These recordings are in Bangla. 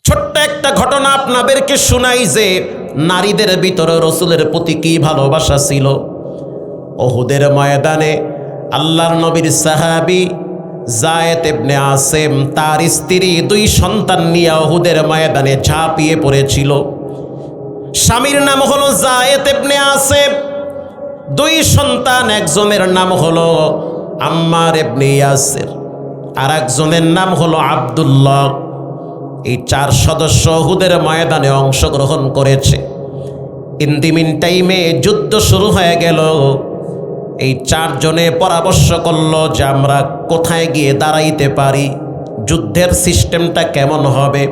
ছোট্ট একটা ঘটনা আপনাদেরকে শোনাই যে নারীদের ভিতরে রাসূলের প্রতি কি ভালোবাসা ছিল। উহুদের ময়দানে আল্লাহর নবীর সাহাবী যায়েদ ইবনে আসিম তার স্ত্রী 2 সন্তান নিয়ে উহুদের ময়দানে ঝাঁপিয়ে পড়েছিল। স্বামীর নাম হলো যায়েদ ইবনে আসিম, 2 সন্তান, একজনের নাম হলো আম্মার ইবনে ইয়াসির, আর একজনের নাম হলো আব্দুল্লাহ। এই 4 সদস্য উহুদের ময়দানে অংশগ্রহণ করেছে। ইন দি মিন টাইমে যুদ্ধ শুরু হয়ে গেল। এই 4 জনে পরামর্শ করলো যে আমরা কোথায় গিয়ে দাঁড়াইতে পারি, যুদ্ধের সিস্টেমটা কেমন হবে।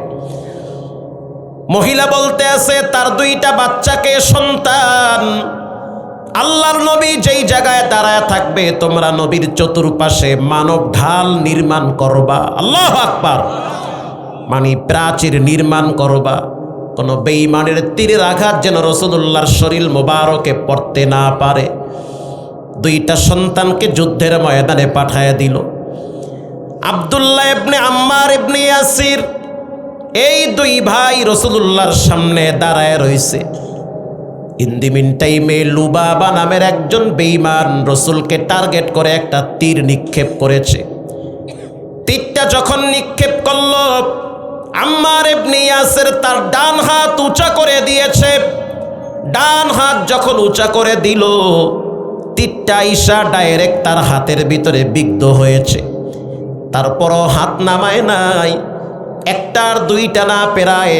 মহিলা বলতে আছে তার 2টা বাচ্চাকে সন্তান, আল্লাহর নবী যেই জায়গায় দাঁড়ায় থাকবে তোমরা নবীর চতুর্পাশে মানব ঢাল নির্মাণ করবা। আল্লাহু আকবার। মানে প্রাচীর নির্মাণ করবা, কোনো বেঈমানের তীরের আঘাত যেন রাসূলুল্লাহর শরীর মোবারকে পড়তে না পারে। 2টা সন্তানকে যুদ্ধের ময়দানে পাঠায় দিল। আব্দুল্লাহ ইবনে আম্মার ইবনে ইয়াসির, এই 2 ভাই রাসূলুল্লাহর সামনে দাঁড়ায় রয়েছে। ইন দি মিন টাইমে লুবাবা নামের একজন বেঈমান রাসূলকে টার্গেট করে একটা তীর নিক্ষেপ করেছে। তীরটা যখন নিক্ষেপ করল, আম্মার ইবনে ইয়াসির তার ডান হাত উঁচা করে দিয়েছে। ডান হাত যখন উঁচা করে দিল, তীরটা আইসা ডাইরেক্ট তার হাতের ভিতরে বিদ্ধ হয়েছে। তারপরও হাত নামায় নাই। 1টার 2টা না, প্রায়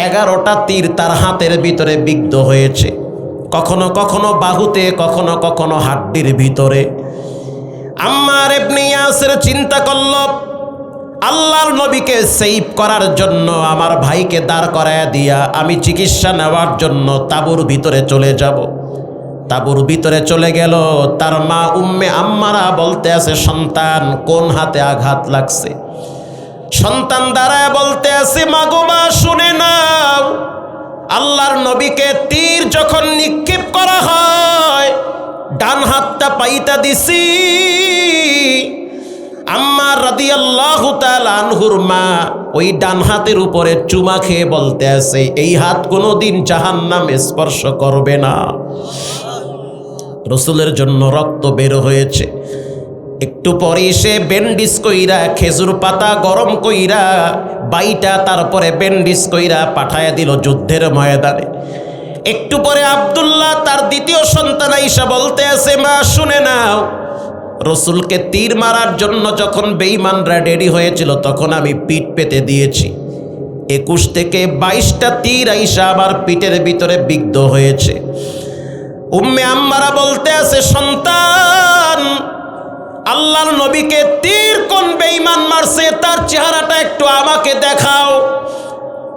11টা তীর তার হাতের ভিতরে বিদ্ধ হয়েছে, কখনো কখনো বাহুতে, কখনো কখনো হাড্ডির ভিতরে। আম্মার ইবনে ইয়াসির চিন্তা করল, আল্লাহর নবীকে সেভ করার জন্য আমার ভাইকে দাঁড় করায় দিয়া আমি চিকিৎসা নেওয়ার জন্য তাঁবুর ভিতরে চলে যাব। তাঁবুর ভিতরে চলে গেল। তার মা উম্মে আম্মারা বলতে আছে সন্তান কোন হাতে আঘাত লাগছে। সন্তান দাঁড়ায় বলতে আছে মা গো মা, শুনে নাও, আল্লাহর নবীকে তীর যখন নিক্ষেপ করা হয় ডান হাতটা পাইতা দিছি। আম্মার রাদিয়াল্লাহু তাআলা আনহুর মা ওই ডান হাতের উপরে চুমা খেয়ে বলতে আছে এই হাত কোনোদিন জাহান্নামে স্পর্শ করবে না। রাসূলের জন্য রক্ত বের হয়েছে। একটু পরে সে ব্যান্ডেজ কইরা, খেজুর পাতা গরম কইরা বাইটা, তারপরে ব্যান্ডেজ কইরা পাঠায় দিল যুদ্ধের ময়দানে। একটু পরে আব্দুল্লাহ তার 2য় সন্তান আইসা বলতে আছে মা শুনে নাও, রাসূলকে তীর মারার জন্য যখন বেঈমানরা রেডি হয়েছিল তখন আমি পিঠ পেতে দিয়েছি। 21 থেকে 22টা তীর আইসা আমার পিঠের ভিতরে বিদ্ধ হয়েছে। উম্মে আম্মারা বলতে আছে সন্তান, আল্লাহর নবীকে তীর কোন বেঈমান মারছে তার চেহারাটা একটু আমাকে দেখাও।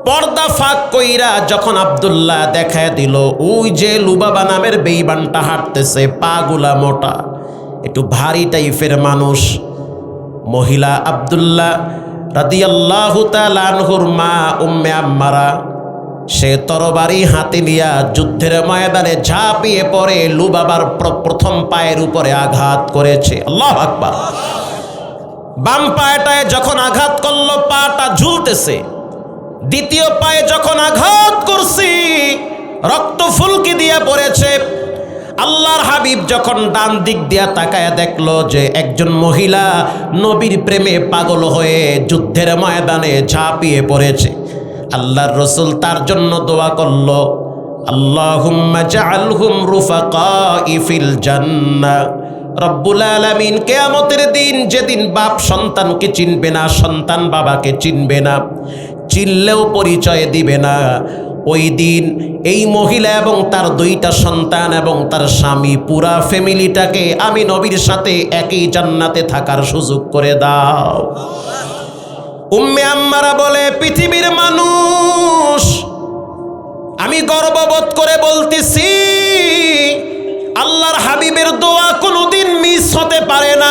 পর্দা ফাঁক কইরা যখন আব্দুল্লাহ দেখায় দিল, ওই যে লুবাবা নামের বেঈমানটা হাঁটতেছে, পাগুলা মোটা, একটু ভারী টাইপের মানুষ। মহিলা আব্দুল্লাহ রাদিয়াল্লাহু তাআলা আনহুর মা উম্মে আম্মারা সে তরবারি হাতে নিয়া যুদ্ধের ময়দানে ঝাঁপিয়ে পড়ে লুবাবার প্রথম পায়ের উপরে আঘাত করেছে। আল্লাহু আকবার। বাম পায়টায় যখন আঘাত করলো পাটা ঝুলতেছে। 2য় পায়ে যখন আঘাত করছি রক্ত ফুলকি দিয়া পড়েছে। আল্লাহর হাবিব যখন ডান দিক দিয়া তাকায়া দেখলো যে একজন মহিলা নবীর প্রেমে পাগল হয়ে যুদ্ধের ময়দানে ঝাঁপিয়ে পড়েছে, আল্লাহর রাসূল তার জন্য দোয়া করলো, আল্লাহুম্মা জাআলহুম রুফাকাই ফিল জান্নাহ। রব্বুল আলামিন কিয়ামতের দিন, যেদিন বাপ সন্তানকে চিনবে না, সন্তান বাবাকে চিনবে না, চিনলেও পরিচয় দিবে না, ওই দিন এই মহিলা এবং তার 2টা সন্তান এবং তার স্বামী পুরা ফ্যামিলিটাকে আমি নবীর সাথে একই জান্নাতে থাকার সুযোগ করে দাও। উম্মে আম্মারা বলে পৃথিবীর মানুষ, আমি গর্ববোধ করে বলতেছি আল্লাহর হাবিবের দোয়া কোনোদিন মিস হতে পারে না।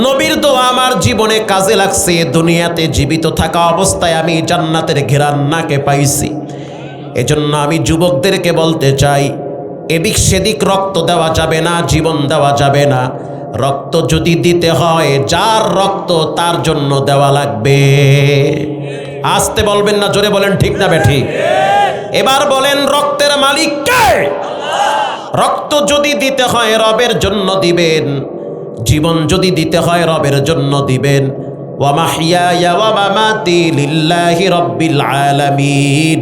নবীর দোয়া আমার জীবনে কাজে লাগছে। দুনিয়াতে জীবিত থাকা অবস্থায় আমি জান্নাতের ঘেরান নাকে পাইছি। এজন্য আমি যুবকদেরকে বলতে চাই, এদিক সেদিক রক্ত দেওয়া যাবে না, জীবন দেওয়া যাবে না। রক্ত যদি দিতে হয় যার রক্ত তার জন্য দেওয়া লাগবে। আসতে বলবেন না, জোরে বলেন ঠিক না বেঠিক? এবার বলেন রক্তের মালিক কে? রক্ত যদি দিতে হয় রবের জন্য দিবেন, জীবন যদি দিতে হয় রবের জন্য দিবেন। ওয়া মাহইয়ায়া ওয়া মামাতি লিল্লাহি রাব্বিল আলামিন।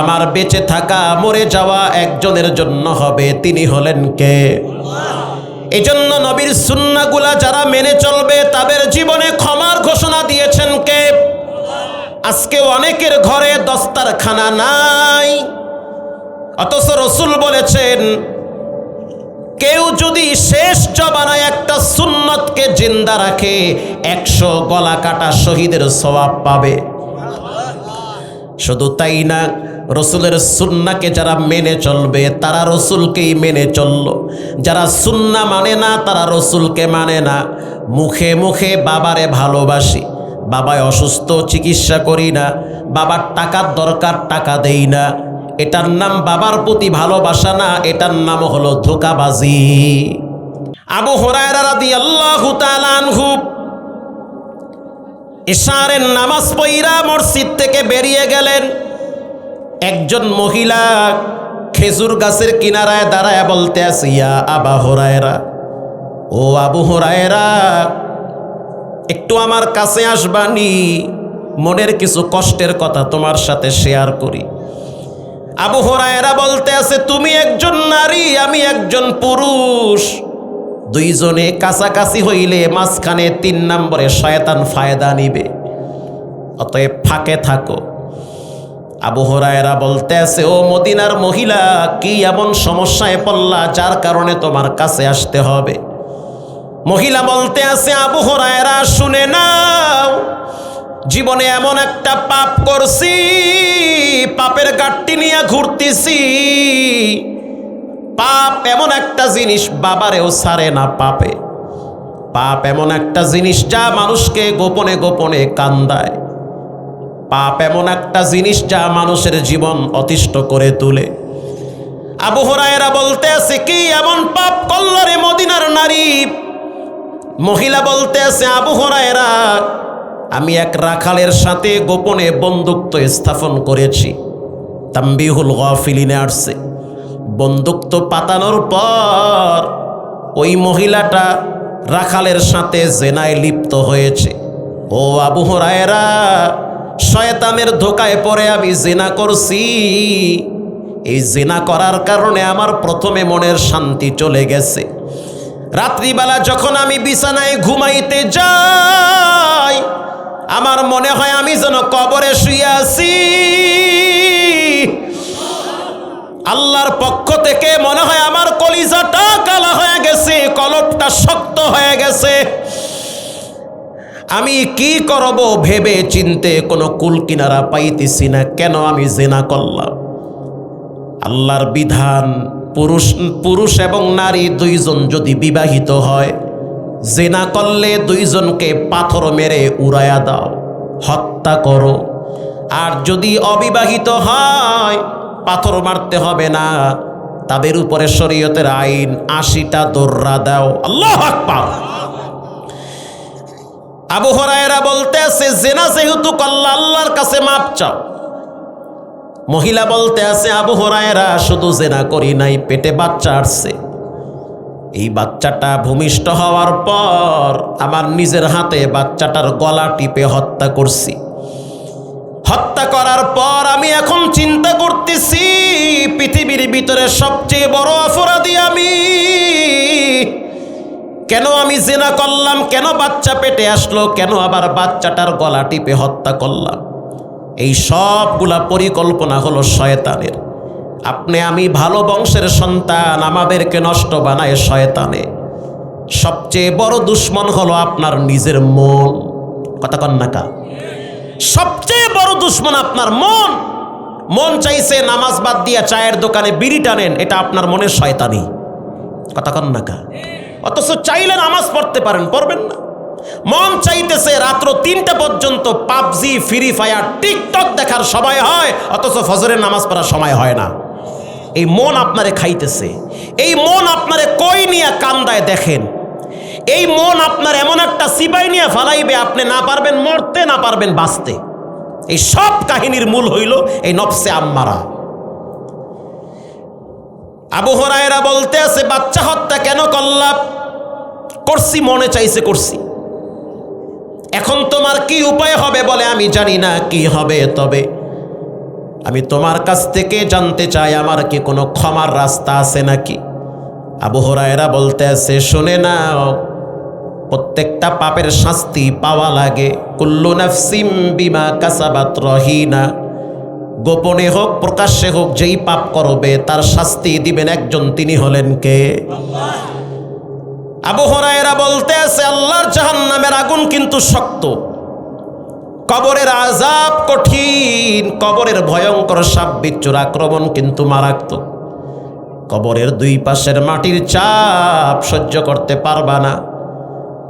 আমার বেঁচে থাকা মরে যাওয়া একজনের জন্য হবে, তিনি হলেন কে? এজন্য নবীর সুন্নাহগুলা যারা মেনে চলবে তাদের জীবনে ক্ষমার ঘোষণা দিয়েছেন কে? আজকে অনেকের ঘরে দস্তারখানা নাই, অথচ রাসূল বলেছেন কেউ যদি শেষ জবানায় একটা সুন্নতকে জিন্দা রাখে 100 গলা কাটা শহীদের সওয়াব পাবে। শুধু তাই না, রসুলের সুন্নাহকে যারা মেনে চলবে তারা রসুলকেই মেনে চলল, যারা সুন্নাহ মানে না তারা রসুলকে মানে না। মুখে মুখে বাবারে ভালোবাসি, বাবায় অসুস্থ চিকিৎসা করি না, বাবার টাকার দরকার টাকা দেই না, এটার নাম বাবার প্রতি ভালোবাসা না, এটার নাম হলো ধোঁকাবাজি। আবু হুরায়রা রাদিয়াল্লাহু তাআলা আনহু ইশারের নামাজ পড়া মসজিদ থেকে বেরিয়ে গেলেন। একজন মহিলা খেজুর গাছের কিনারায় দাঁড়ায় বলতে আছে, ইয়া আবা হুরায়রা, ও আবু হুরায়রা, একটু আমার কাছে আসবানি, মনের কিছু কষ্টের কথা তোমার সাথে শেয়ার করি। আবু হুরায়রা বলতে আছে, তুমি একজন নারী, আমি একজন পুরুষ, দুইজনে কাছাকাছি হইলে মাঝখানে 3 নম্বরে শয়তান ফায়দা নিবে, অতএব ফাঁকে থাকো। আবু হুরায়রা বলতে আছে, ও মদিনার মহিলা, কি এমন সমস্যায় পড়লা যার কারণে তোমার কাছে আসতে হবে? মহিলা বলতে আছে, আবু হুরায়রা শুনে নাও, জীবনে এমন একটা পাপ করছি, পাপের গাঁটটি নিয়ে ঘুরতেছি। পাপ এমন একটা জিনিস বাবারেও ছাড়ে না পাপে। পাপ এমন একটা জিনিস যা মানুষকে গোপনে গোপনে কান্দায়। পাপ এমন একটা জিনিস যা মানুষের জীবন অতিষ্ঠ করে তোলে। আবু হুরায়রা বলতে আছে, কি এমন পাপ করল রে মদিনার নারী? মহিলা বলতে আছে, আবু হুরায়রা, আমি এক রাখালের সাথে গোপনে বন্ধুত্ব স্থাপন করেছি। তাম্বিহুল গাফিলিনে আসছে, বন্ধুত্ব পাতানোর পর ওই মহিলাটা রাখালের সাথে জেনায় লিপ্ত হয়েছে। ও আবু হুরায়রা, শয়তানের ধোকায় পড়ে আমি জেনা করছি। এই জেনা করার কারণে আমার প্রথমে মনের শান্তি চলে গেছে। রাত্রিবেলা যখন আমি বিছানায় ঘুমাইতে যাই, আমার মনে হয় আমি যেন কবরে শুয়ে আছি। আল্লাহর পক্ষ থেকে মনে হয় আমার কলিজাটা কালা হয়ে গেছে, কলবটা শক্ত হয়ে গেছে। আমি কি করব ভেবে চিনতে কোনো কুল কিনারা পাইতেছি না। কেন আমি জেনা করলাম? আল্লাহর বিধান, পুরুষ এবং নারী দুইজন যদি বিবাহিত হয়, জেনা করলে দুইজনকে পাথর মেরে উড়াইয়া দাও, হত্যা করো। আর যদি অবিবাহিত হয়, পাথর মারতে হবে না, তাদের উপরে শরীয়তের আইন 80টা দোররা দাও। আল্লাহু আকবার। আবু হুরায়রা বলতে আছে, জেনা যেহেতু করলা আল্লাহর কাছে মাপ চাও। মহিলা বলতে আছে, আবু হুরায়রা, শুধু জেনা করি নাই, পেটে বাচ্চা আসছে। এই বাচ্চাটা ভূমিষ্ঠ হওয়ার পর আমার নিজের হাতে বাচ্চাটার গলা টিপে হত্যা করছি। হত্যা করার পর আমি এখন চিন্তা করতেছি, পৃথিবীর ভিতরে সবচেয়ে বড় অপরাধী আমি। কেন আমি জিনা করলাম? কেন বাচ্চা পেটে আসলো? কেন আবার বাচ্চাটার গলা টিপে হত্যা করলাম? এই সবগুলা পরিকল্পনা হলো শয়তানের। আপনি আমি ভালো বংশের সন্তান, আমাদেরকে নষ্ট বানায় শয়তানে। সবচেয়ে বড় দুশ্মন হলো আপনার নিজের মন। কথা কন না কা? সবচেয়ে বড় দুশ্মন আপনার মন। মন চাইছে নামাজ বাদ দিয়া চায়ের দোকানে বিড়ি টানেন, এটা আপনার মনের শয়তানি। কথা কন না কা? অথচ চাইলে নামাজ পড়তে পারেন, পড়বেন না। মন চাইতেছে রাত্র 3টা পর্যন্ত পাবজি, ফ্রি ফায়ার, টিকটক দেখার সময় হয়, অথচ ফজরের নামাজ পড়ার সময় হয় না। এই মন আপনারে খাইতেছে। এই মন আপনারে কই নিয়ে কান্দায় দেখেন। এই মন আপনার এমন একটা সিপাই নিয়ে ফালাইবে, আপনি না পারবেন মরতে, না পারবেন বাঁচতে। এই সব কাহিনীর মূল হইল এই নফসে আম্মারা। আবু হুরায়রা বলতে আছে, বাচ্চা হত্যা কেন করলাম? করছি, মনে চাইছে করছি। এখন তোমার কি উপায় হবে? বলে আমি জানি না কি হবে, তবে আমি তোমার কাছ থেকে জানতে চাই আমার কি কোনো ক্ষমার রাস্তা আছে নাকি? আবু হুরায়রা বলতে আছে, শুনে নাও, প্রত্যেকটা পাপের শাস্তি পাওয়া লাগে। কুল্লু নাফসিম বিমা কাসাবাত রহিনা, গোপনে হোক প্রকাশ্যে হোক যেই পাপ করবে তার শাস্তি দিবেন একজন, তিনি হলেন কে? আবু হুরায়রা বলতে আছে, আল্লাহর জাহান্নামের আগুন কিন্তু শক্ত, কবরের আযাব কঠিন, কবরের ভয়ঙ্কর সাপ বিচ্ছুর আক্রমণ কিন্তু মারাত্মক। কবরের দুই পাশের মাটির চাপ সহ্য করতে পারবা না।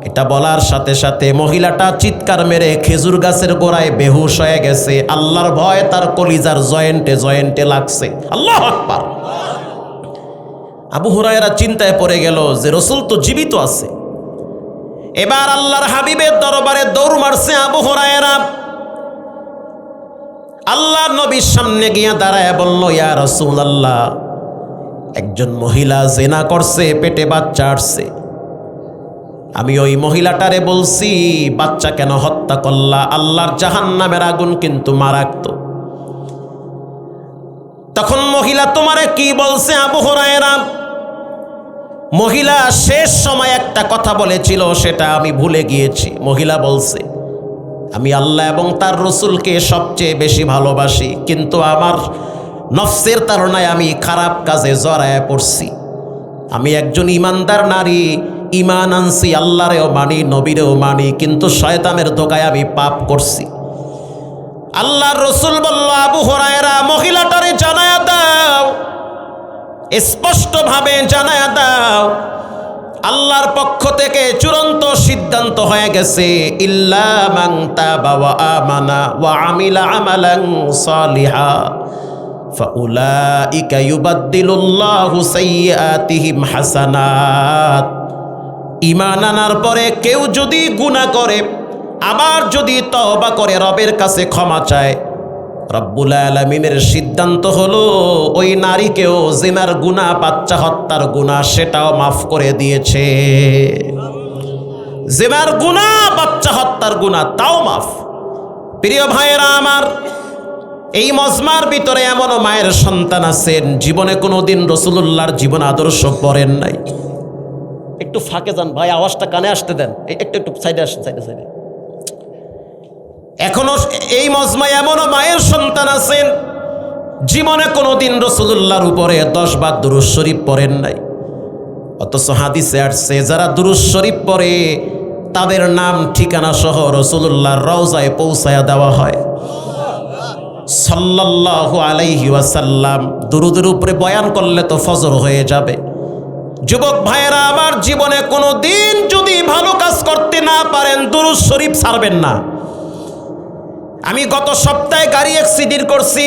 এটা বলার সাথে সাথে মহিলাটা চিৎকার মেরে খেজুর গাছের গোড়ায় বেহুশ হয়ে গেছে। আল্লাহর ভয় তার কলিজার জয়েন্টে জয়েন্টে লাগছে। আল্লাহু আকবার। আবু হুরায়রা চিন্তায় পড়ে গেল যে রাসূল তো জীবিত আছে। এবার আল্লাহর হাবিবের দরবারে দৌড় মারছে আবু হুরায়রা। আল্লাহর নবীর সামনে গিয়া দাঁড়ায় বলল, ইয়া রাসূলুল্লাহ, একজন মহিলা জিনা করছে, পেটে বাচ্চা আসছে। আমি ওই মহিলাটারে বলছি, বাচ্চা কেন হত্যা করলা? আল্লাহর জাহান্নামের আগুন কিন্তু মারাত্মক। তখন মহিলা তোমারে কি বলছে আবু হুরায়রা? মহিলা শেষ সময় একটা কথা বলেছিল, সেটা আমি ভুলে গিয়েছি। মহিলা বলছে, আমি আল্লাহ এবং তার রাসূলকে সবচেয়ে বেশি ভালোবাসি, কিন্তু আমার নফসের তাড়নায় আমি খারাপ কাজে জড়ায় পড়ছি। আমি একজন ইমানদার নারী, ইমান আনছি, আল্লাহরেও মানি, নবীরেও মানি, কিন্তু শয়তানের ধোকায় আমি পাপ করছি। আল্লাহর রাসূল বলল, আবু হুরায়রা, মহিলাটারে জানায়া দাও, স্পষ্টভাবে জানায়া দাও, আল্লাহর পক্ষ থেকে চূড়ান্ত সিদ্ধান্ত হয়ে গেছে, ইল্লা মান তাবা ওয়া আমানা ওয়া আমিলা আমালান সালিহা ফাউলাইকা ইউবাদদিলুল্লাহু সাইয়্যাতিহিম হাসানাত। ঈমান আনার পরে কেউ যদি গুনাহ করে, আবার যদি তওবা করে রবের কাছে ক্ষমা চায়, রব্বুল আলামিনের সিদ্ধান্ত হলো ওই নারীকেও জিনার গুনাহ, বাচ্চা হত্যার গুনাহ সেটাও মাফ করে দিয়েছে। জিনার গুনাহ, বাচ্চা হত্যার গুনাহ তাও মাফ। প্রিয় ভাইয়েরা আমার, এই মজমার ভিতরে এমনও মায়ের সন্তান আছেন জীবনে কোনোদিন রাসূলুল্লাহর জীবন আদর্শ পড়েন নাই। একটু ফাঁকে যান ভাই, আওয়াজটা কানে আসতে দেন, একটু একটু সাইডে আসেন, সাইডে সাইডে। এখনো এই মজমায় এমনও মায়ের সন্তান আছেন জীবনে কোনোদিন রাসূলুল্লাহর উপরে 10 বার দুরূদ শরীফ পড়েন নাই। অথচ হাদিসে আসছে যারা দুরূদ শরীফ পড়ে তাদের নাম ঠিকানা সহ রাসূলুল্লাহর রওজায় পৌঁছায়া দেওয়া হয় সাল্লাল্লাহু আলাইহি ওয়াসাল্লাম। দুরূদের উপরে বয়ান করলে তো ফজর হয়ে যাবে। যুবক ভাইয়েরা আমার, জীবনে কোনো দিন যদি ভালো কাজ করতে না পারেন, দুরূদ শরীফ ছাড়বেন না। আমি গত সপ্তাহে গাড়ি অ্যাক্সিডেন্ট করছি,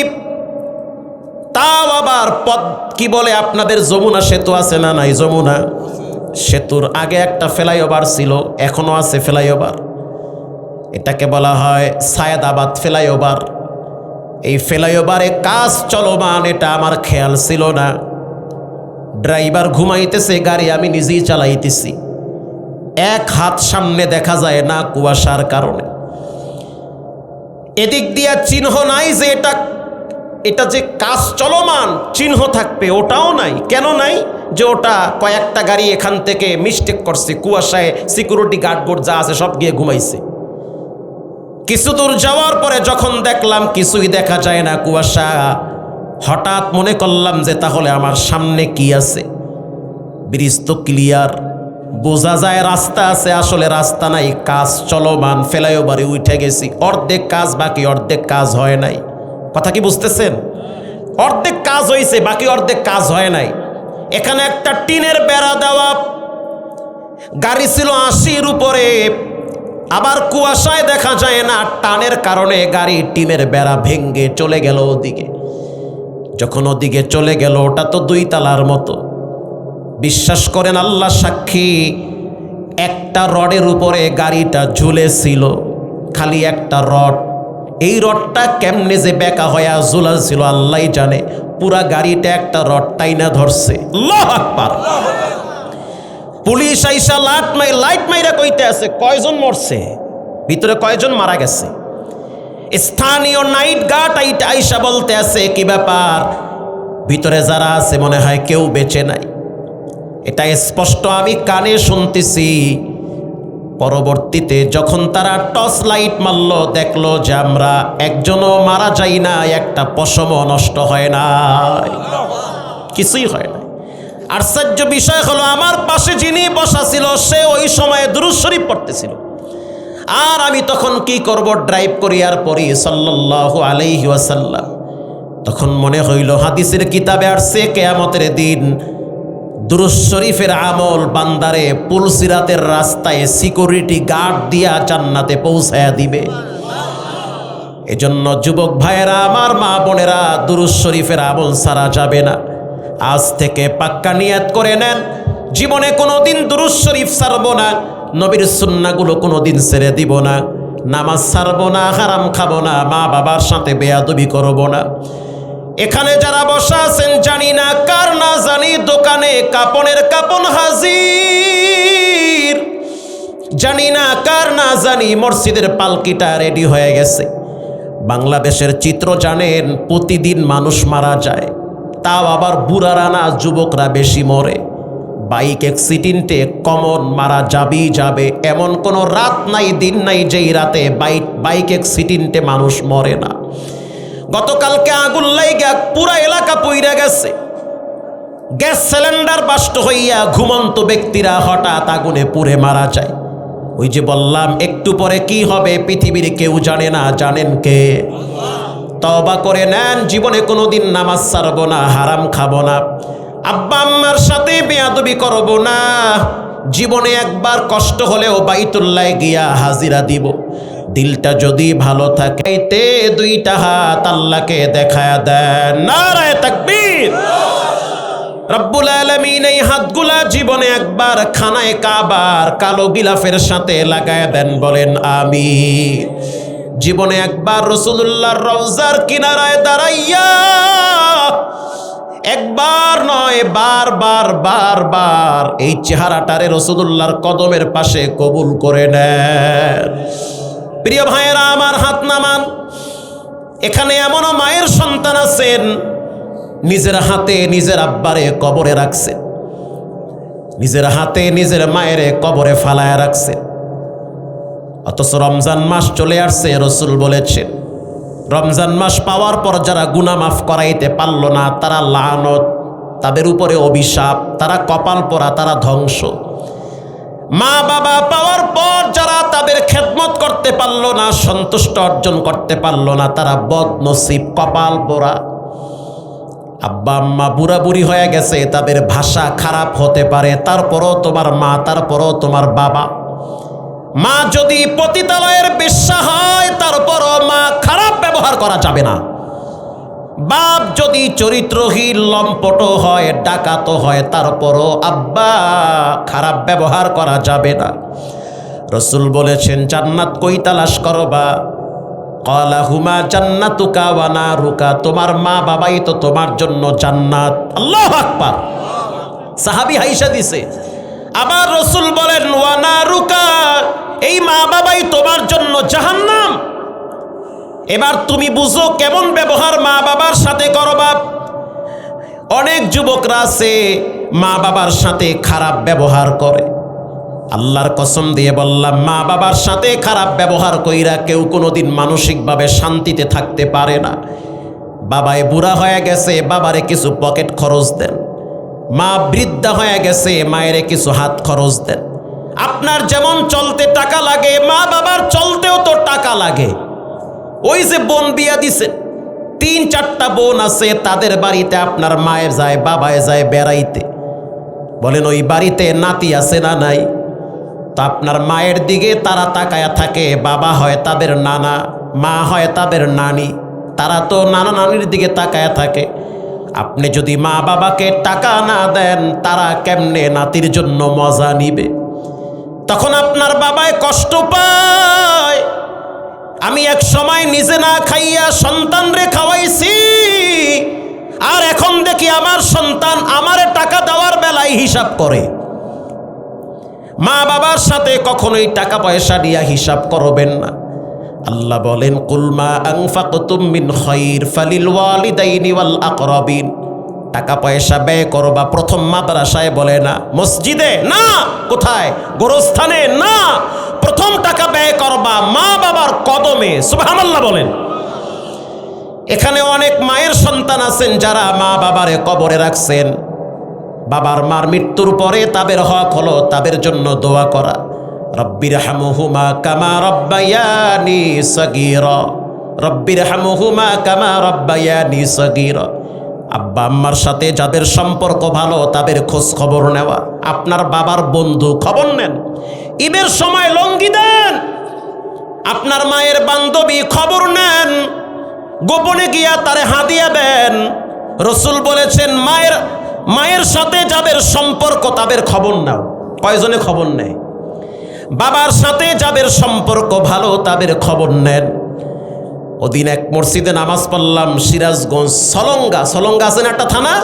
তাও আবার পথ কি বলে আপনাদের যমুনা সেতু আছে না নাই? যমুনা সেতুর আগে একটা ফ্লাইওভার ছিল, এখনো আছে ফ্লাইওভার, এটাকে বলা হয় সায়েদাবাদ ফ্লাইওভার। এই ফ্লাইওভারে কাজ চলমান, এটা আমার খেয়াল ছিল না। ড্রাইভার ঘুমাইতেছে, গাড়ি আমি নিজেই চালাইতেছি, এক হাত সামনে দেখা যায় না কুয়াশার কারণে। এদিক দিয়া চিহ্ন নাই যে এটা যে কাজ চলমান, চিহ্ন থাকবে ওটাও নাই। কেন নাই? যে ওটা কয়েকটা গাড়ি এখান থেকে মিস্টেক করছে, কুয়াশায় সিকিউরিটি গার্ড যা আছে সব গিয়ে ঘুমাইছে। কিছু দূর যাওয়ার পরে যখন দেখলাম কিছুই দেখা যায় না, কুয়াশা, হঠাৎ মনে করলাম যে তাহলে আমার সামনে কি আছে। ব্রিজ তো ক্লিয়ার, বোঝা যায় রাস্তা আছে, আসলে রাস্তা নাই, কাজ চলমান। ফ্লাইওভারে উঠে গেছি, অর্ধেক কাজ বাকি, অর্ধেক কাজ হয় নাই। কথা কি বুঝতেছেন? অর্ধেক কাজ হয়েছে, বাকি অর্ধেক কাজ হয় নাই। এখানে একটা টিনের বেড়া দেওয়া, গাড়ি ছিল 80-র উপরে, আবার কুয়াশায় দেখা যায় না, টানের কারণে গাড়ি টিনের বেড়া ভেঙ্গে চলে গেল ওদিকে। যখন ওদিকে চলে গেল, ওটা তো 2 তলার মতো। বিশ্বাস করেন, আল্লাহ সাক্ষী, একটা রডের উপরে গাড়িটা ঝুলেছিল, খালি একটা রড, এই রডটা কেমনে যে বেঁকা হয়ে ঝুলা ছিল আল্লাহ জানে। পুরা গাড়িটা একটা রড টাইনা ধরছে। আল্লাহু আকবার। পুলিশ আইসা লাইট মাইরা কইতে আছে কয়জন মরছে, ভিতরে কয়জন মারা গেছে। স্থানীয় নাইট গার্ড আইসা বলতে আছে কি ব্যাপার, ভিতরে যারা আছে মনে হয় কেউ বেঁচে নাই। এটা স্পষ্ট আমি কানে শুনতেছি। পরবর্তীতে যখন তারা টর্চ লাইট মারল, দেখলো যে আমরা একজনও মারা যাই না, একটা পশমও নষ্ট হয় না, কিছুই হয় না। আশ্চর্য বিষয় হলো আমার পাশে যিনি বসা ছিল সে ওই সময়ে দুরূদ শরীফ পড়তেছিল। আর আমি তখন কি করব, ড্রাইভ করি আর পড়ি সাল্লাল্লাহু আলাইহি ওয়াসাল্লাম। তখন মনে হইল হাদিসের কিতাবে আসছে কিয়ামতের দিন দুরূদ শরীফের আমল বান্দারে পুলসিরাতের রাস্তায় সিকিউরিটি গার্ড দিয়া জান্নাতে পৌঁছায়া দিবে। এজন্য যুবক ভাইয়েরা, আমার মা বোনেরা, দুরূদ শরীফের আমল ছাড়া যাবে না। আজ থেকে পাক্কা নিয়াত করে নেন, জীবনে কোনোদিন দুরূদ শরীফ ছাড়বো না, নবীর সুন্নাহগুলো কোনোদিন ছেড়ে দিব না, নামাজ ছাড়বো না, হারাম খাবো না, মা বাবার সাথে বেয়াদবি করবো না। এখানে যারা বসা আছেন জানি না কার না জানি দোকানে কাপড়ের কাপড় হাজির, জানি না কার না জানি মসজিদের পালকিটা রেডি হয়ে গেছে। বাংলাদেশের চিত্র জানেন, প্রতিদিন মানুষ মারা যায়, তাও আবার বুড়ারা না, যুবকরা বেশি মরে। বাইক অ্যাক্সিডেন্টে কমন মারা যাবেই যাবে, এমন কোনো রাত নাই দিন নাই যেই রাতে বাইক অ্যাক্সিডেন্টে মানুষ মরে না। গতকালকে আগুন লাইগা পুরা এলাকা পুইরা গেছে, গ্যাস সিলিন্ডার বাস্ট হইয়া ঘুমন্ত ব্যক্তিরা হঠাৎ আগুনে পুড়ে মারা যায়। ওই যে বললাম একটু পরে কি হবে পৃথিবীর কেউ জানে না, জানেন কে? তওবা করে নেন, জীবনে কোনোদিন নামাজ ছাড়বো না, হারাম খাবো না, আব্বা আম্মার সাথে বেয়াদবি করবো না, জীবনে একবার কষ্ট হলেও বাইতুল্লাহ গিয়া হাজিরা দিব। দিলটা যদি ভালো থাকে তে দুইটা হাত আল্লাহকে দেখায়া দেন, নারায়ে তাকবীর। রব্বুল আলামিন এই হাতগুলা জীবনে একবার খানায়ে কাবার কালো গিলাফের সাথে লাগায়া দেন, বলেন আমিন। জীবনে একবার রাসূলুল্লাহর রওজার কিনারায় দাঁড়াইয়া একবার নয় বারবার এই চেহারাটারে রাসূলুল্লাহর কদমের পাশে কবুল করে নেন। প্রিয় ভাইয়েরা আমার, হাত নামান। এখানে এমনও মায়ের সন্তান আছেন নিজের হাতে নিজের আব্বারে কবরে রাখছেন, নিজের হাতে নিজের মায়েরে কবরে ফালায় রাখছেন। অথচ রমজান মাস চলে আসছে, রসুল বলেছেন রমজান মাস পাওয়ার পর যারা গুনাহ মাফ করাইতে পারল না তারা লানত, তাদের উপরে অভিশাপ, তারা কপাল পোড়া, তারা ধ্বংস। মা বাবা পাওয়ার পর যারা তাদের খেদমত করতে পারল না, সন্তুষ্ট অর্জন করতে পারল না, তারা বদনসিব, কপাল পোড়া। আব্বা আম্মা বুড়া বুড়ি হয়ে গেছে, তাদের ভাষা খারাপ হতে পারে, তারপরও তোমার মা, তারপরও তোমার বাবা। মা যদি পতিতালয়ের বেশ্যা হয় তারপরও মা খারাপ ব্যবহার করা যাবে না। বাপ যদি চরিত্রহীন লম্পট হয়, ডাকাত হয়, তারপরও আব্বা খারাপ ব্যবহার করা যাবে না। রসুল বলেছেন জান্নাত কই তালাশ করবা? ক্বালা হুমা জান্নাতুকা ওয়া নারুকা, তোমার মা বাবাই তো তোমার জন্য জান্নাত। আল্লাহু আকবার। সাহাবী হাইসা দিছে। আবার রসুল বলেন ওয়া নারুকা, এই মা বাবাই তোমার জন্য জাহান্নাম। এবার তুমি বুঝো কেমন ব্যবহার মা বাবার সাথে করবা। অনেক যুবকরা আছে মা বাবার সাথে খারাপ ব্যবহার করে। আল্লাহর কসম দিয়ে বললাম, মা বাবার সাথে খারাপ ব্যবহার কইরা কেউ কোনোদিন মানসিকভাবে শান্তিতে থাকতে পারে না। বাবায় বুড়া হয়ে গেছে, বাবারে কিছু পকেট খরচ দেন। মা বৃদ্ধা হয়ে গেছে, মায়েরে কিছু হাত খরচ দেন। আপনার যেমন চলতে টাকা লাগে, মা বাবার চলতেও তো টাকা লাগে। ওই যে বোন বিয়া দিছে, 3-4টা বোন আছে, তাদের বাড়িতে আপনার মায়ে যায়, বাবায় যায় বেড়াইতে। বলেন ওই বাড়িতে নাতি আছে না নাই? তো আপনার মায়ের দিকে তারা তাকায়া থাকে। বাবা হয় তাদের নানা, মা হয় তাদের নানি, তারা তো নানা নানির দিকে তাকায়া থাকে। আপনি যদি মা বাবাকে টাকা না দেন, তারা কেমনে নাতির জন্য মজা নিবে? তখন আপনার বাবায় কষ্ট পায়। আমি এক সময় নিজে না খাইয়া সন্তানরে খাওয়াইছি, আর এখন দেখি আমার সন্তান আমারে টাকা দেওয়ার বেলায় হিসাব করে। মা বাবার সাথে কখনোই টাকা পয়সা দিয়া হিসাব করবেন না। আল্লাহ বলেন, কুল মা আনফাকতুম মিন খায়র ফালিল ওয়ালিদাইনি ওয়াল আকরাবিন। টাকা পয়সা ব্যয় করবা প্রথম মাদ্রাসায় বলে না, মসজিদে না, কোথায়, গোরস্থানে না, প্রথম টাকা ব্যয় করবা মা বাবার কদমে। সুবহানাল্লাহ বলেন। এখানে অনেক মায়ের সন্তান আছেন যারা মা বাবারে কবরে রাখছেন। বাবার মার মৃত্যুর পরে তাদের হক হলো তাদের জন্য দোয়া করা, রব্বিরহামহুমা কামা রব্বায়ানি সগীরা, রব্বিরহামহুমা কামা রব্বায়ানি সগীরা। আব্বা আম্মার সাথে যাদের সম্পর্ক ভালো তাদের খোঁজ খবর নেওয়া। আপনার বাবার বন্ধু খবর নেন, ঈদের সময় লঙ্গি দেন। আপনার মায়ের বান্ধবী খবর নেন, গোপনে গিয়া তারে হাদিয়া দেন। রসুল বলেছেন, মায়ের সাথে যাদের সম্পর্ক তাদের খবর নাও। কয়জনে খবর নেয়? বাবার সাথে যাদের সম্পর্ক ভালো তাদের খবর নেন। ওদিন এক মসজিদে নামাজ পড়লাম, সিরাজগঞ্জ সলঙ্গা আছেন একটা থানা,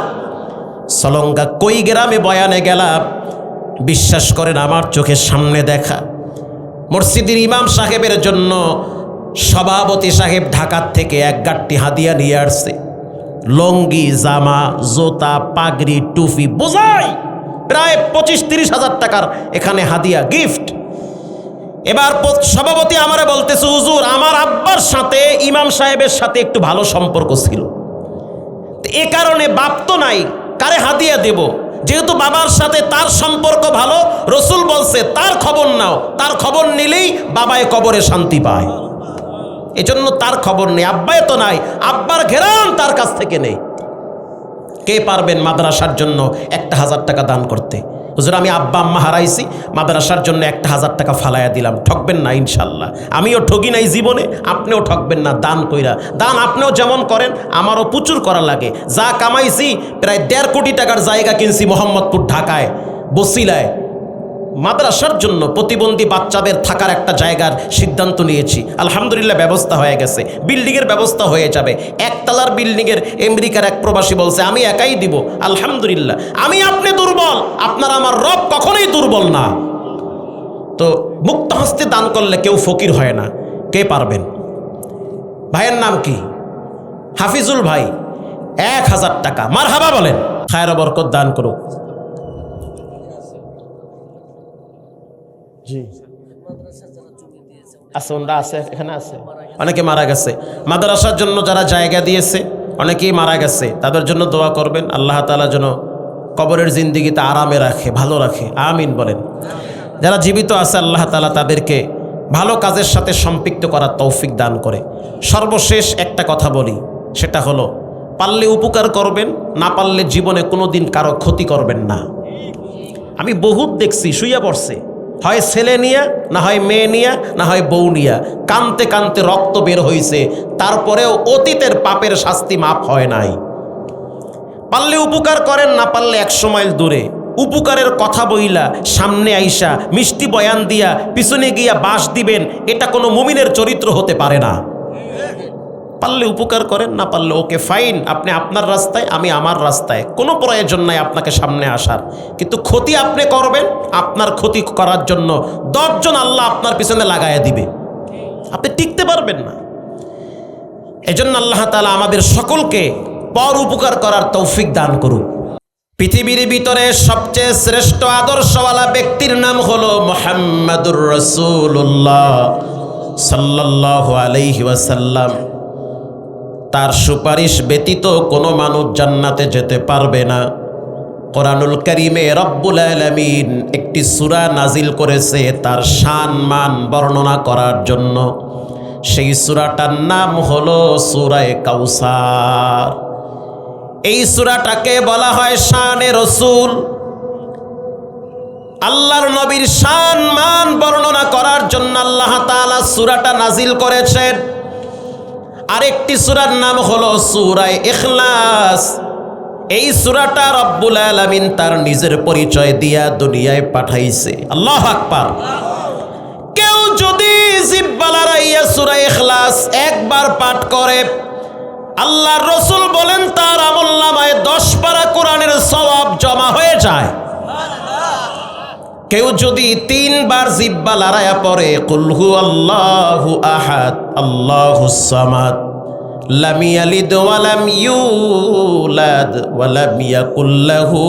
সলঙ্গা কই গ্রামে বয়ানে গেলাম। বিশ্বাস করেন আমার চোখের সামনে দেখা। মসজিদের ইমাম সাহেবের জন্য সভাপতি সাহেব ঢাকার থেকে এক গাঁটটি হাদিয়া নিয়ে আসছে। লঙ্গি, জামা, জোতা, পাগড়ি, টুপি, বোঝাই প্রায় 25-30 হাজার টাকার এখানে হাদিয়া গিফট। এবার সভাপতি আমারে বলতেছে, হুজুর আমার আব্বার সাথে ইমাম সাহেবের সাথে একটু ভালো সম্পর্ক ছিল, এ কারণে বাপ তো নাই, কারে হাদিয়া দেব? যেহেতু বাবার সাথে তার সম্পর্ক ভালো, রসুল বলছে তার খবর নাও, তার খবর নিলেই বাবায় কবরে শান্তি পায়। এজন্য তার খবর নেই, আব্বায় তো নাই, আব্বার ঘেরান তার কাছ থেকে নেই। কে পারবেন মাদ্রাসার জন্য 1,000 টাকা দান করতে? হুজুর আমি আব্বা আম্মা হারাইছি, মাদ্রাসার জন্য 1,000 টাকা ফালাইয়া দিলাম। ঠকবেন না ইনশাল্লাহ, আমিও ঠকি নাই জীবনে, আপনিও ঠকবেন না। দান কইরা দান আপনিও যেমন করেন আমারও প্রচুর করা লাগে। যা কামাইছি প্রায় 1.5 কোটি টাকার জায়গা কিনছি মোহাম্মদপুর ঢাকায় বসিলায়। মাদ্রাসার জন্য প্রতিবন্ধী বাচ্চাদের থাকার একটা জায়গার সিদ্ধান্ত নিয়েছি। আলহামদুলিল্লাহ ব্যবস্থা হয়ে গেছে, বিল্ডিংয়ের ব্যবস্থা হয়ে যাবে। 1 তলার বিল্ডিংয়ের আমেরিকার এক প্রবাসী বলছে আমি একাই দিব। আলহামদুলিল্লাহ। আমি আপনি দুর্বল, আপনার আমার রব কখনোই দুর্বল না। তো মুক্ত হস্তে দান করলে কেউ ফকির হয় না। কে পারবেন? ভাইয়ের নাম কি? হাফিজুল ভাই, 1000 টাকা। মারহাবা বলেন। খায়র বরকত দান করুক। জি আছে, ওনরা আছে, এখানে আছে। অনেকে মারা গেছে মাদ্রাসার জন্য, যারা জায়গা দিয়েছে অনেকেই মারা গেছে, তাদের জন্য দোয়া করবেন। আল্লাহ তাআলা যেন কবরের জিন্দিগিতে আরামে রাখে, ভালো রাখে, আমিন বলেন। যারা জীবিত আছে আল্লাহ তাআলা তাদেরকে ভালো কাজের সাথে সম্পৃক্ত করার তৌফিক দান করে। সর্বশেষ একটা কথা বলি, সেটা হলো পারলে উপকার করবেন, না পারলে জীবনে কোনোদিন কারো ক্ষতি করবেন না। আমি বহুত দেখছি শুইয়া পড়ছে, হয় ছেলে নিয়া, না হয় মেয়ে নিয়া, না হয় বউ নিয়া, কানতে কানতে রক্ত বের হয়েছে, তারপরেও অতীতের পাপের শাস্তি মাপ হয় নাই। পারলে উপকার করেন, না পারলে 100 মাইল দূরে উপকারের কথা বইলা সামনে আইসা মিষ্টি বয়ান দিয়া পিছনে গিয়া বাঁশ দিবেন, এটা কোনো মুমিনের চরিত্র হতে পারে না। পারলে উপকার করেন, না পারলে ওকে ফাইন, আপনি আপনার রাস্তায়, আমি আমার রাস্তায়, কোনো প্রয়োজন নাই আপনাকে সামনে আসার। কিন্তু ক্ষতি আপনি করবেন, আপনার ক্ষতি করার জন্য 10 জন আল্লাহ আপনার পিছনে লাগাইয়া দিবে, আপনি টিকতে পারবেন না। এজন্য আল্লাহ তাআলা আমাদের সকলকে পর উপকার করার তৌফিক দান করুক। পৃথিবীর ভিতরে সবচেয়ে শ্রেষ্ঠ আদর্শওয়ালা ব্যক্তির নাম হলো মুহাম্মাদুর রাসূলুল্লাহ সাল্লাল্লাহু আলাইহি ওয়াসাল্লাম। তার সুপারিশ ব্যতীত কোনো মানুষ জান্নাতে যেতে পারবে না। কোরআনুল কারীমে রব্বুল আলামিন একটি সূরা নাজিল করেছে তার শান মান বর্ণনা করার জন্য। সেই সূরাটার নাম হলো সূরা কাউসার। এই সূরাটাকে বলা হয় শানে রাসূল। আল্লাহর নবীর শান মান বর্ণনা করার জন্য আল্লাহ তাআলা সূরাটা নাজিল করেছেন। আরেকটি সূরার নাম হলো সূরা ইখলাস। এই সূরাটা রব্বুল আলামিন তার নিজের পরিচয় দিয়া দুনিয়ায় পাঠাইছে। আল্লাহু আকবার। কেউ যদি জিহ্বা লড়াইয়া সূরা ইখলাস একবার পাঠ করে, আল্লাহর রাসূল বলেন তার আমলনামায় 10 পারা কোরআনের সওয়াব জমা হয়ে যায়। কেউ যদি 3 বার জিহ্বা লড়াইয়া পড়ে কুল হুয়াল্লাহু আহাদ আল্লাহুস সামাদ লাম ইয়ালিদ ওয়া লাম ইউলাদ ওয়া লাম ইয়াকুল লাহু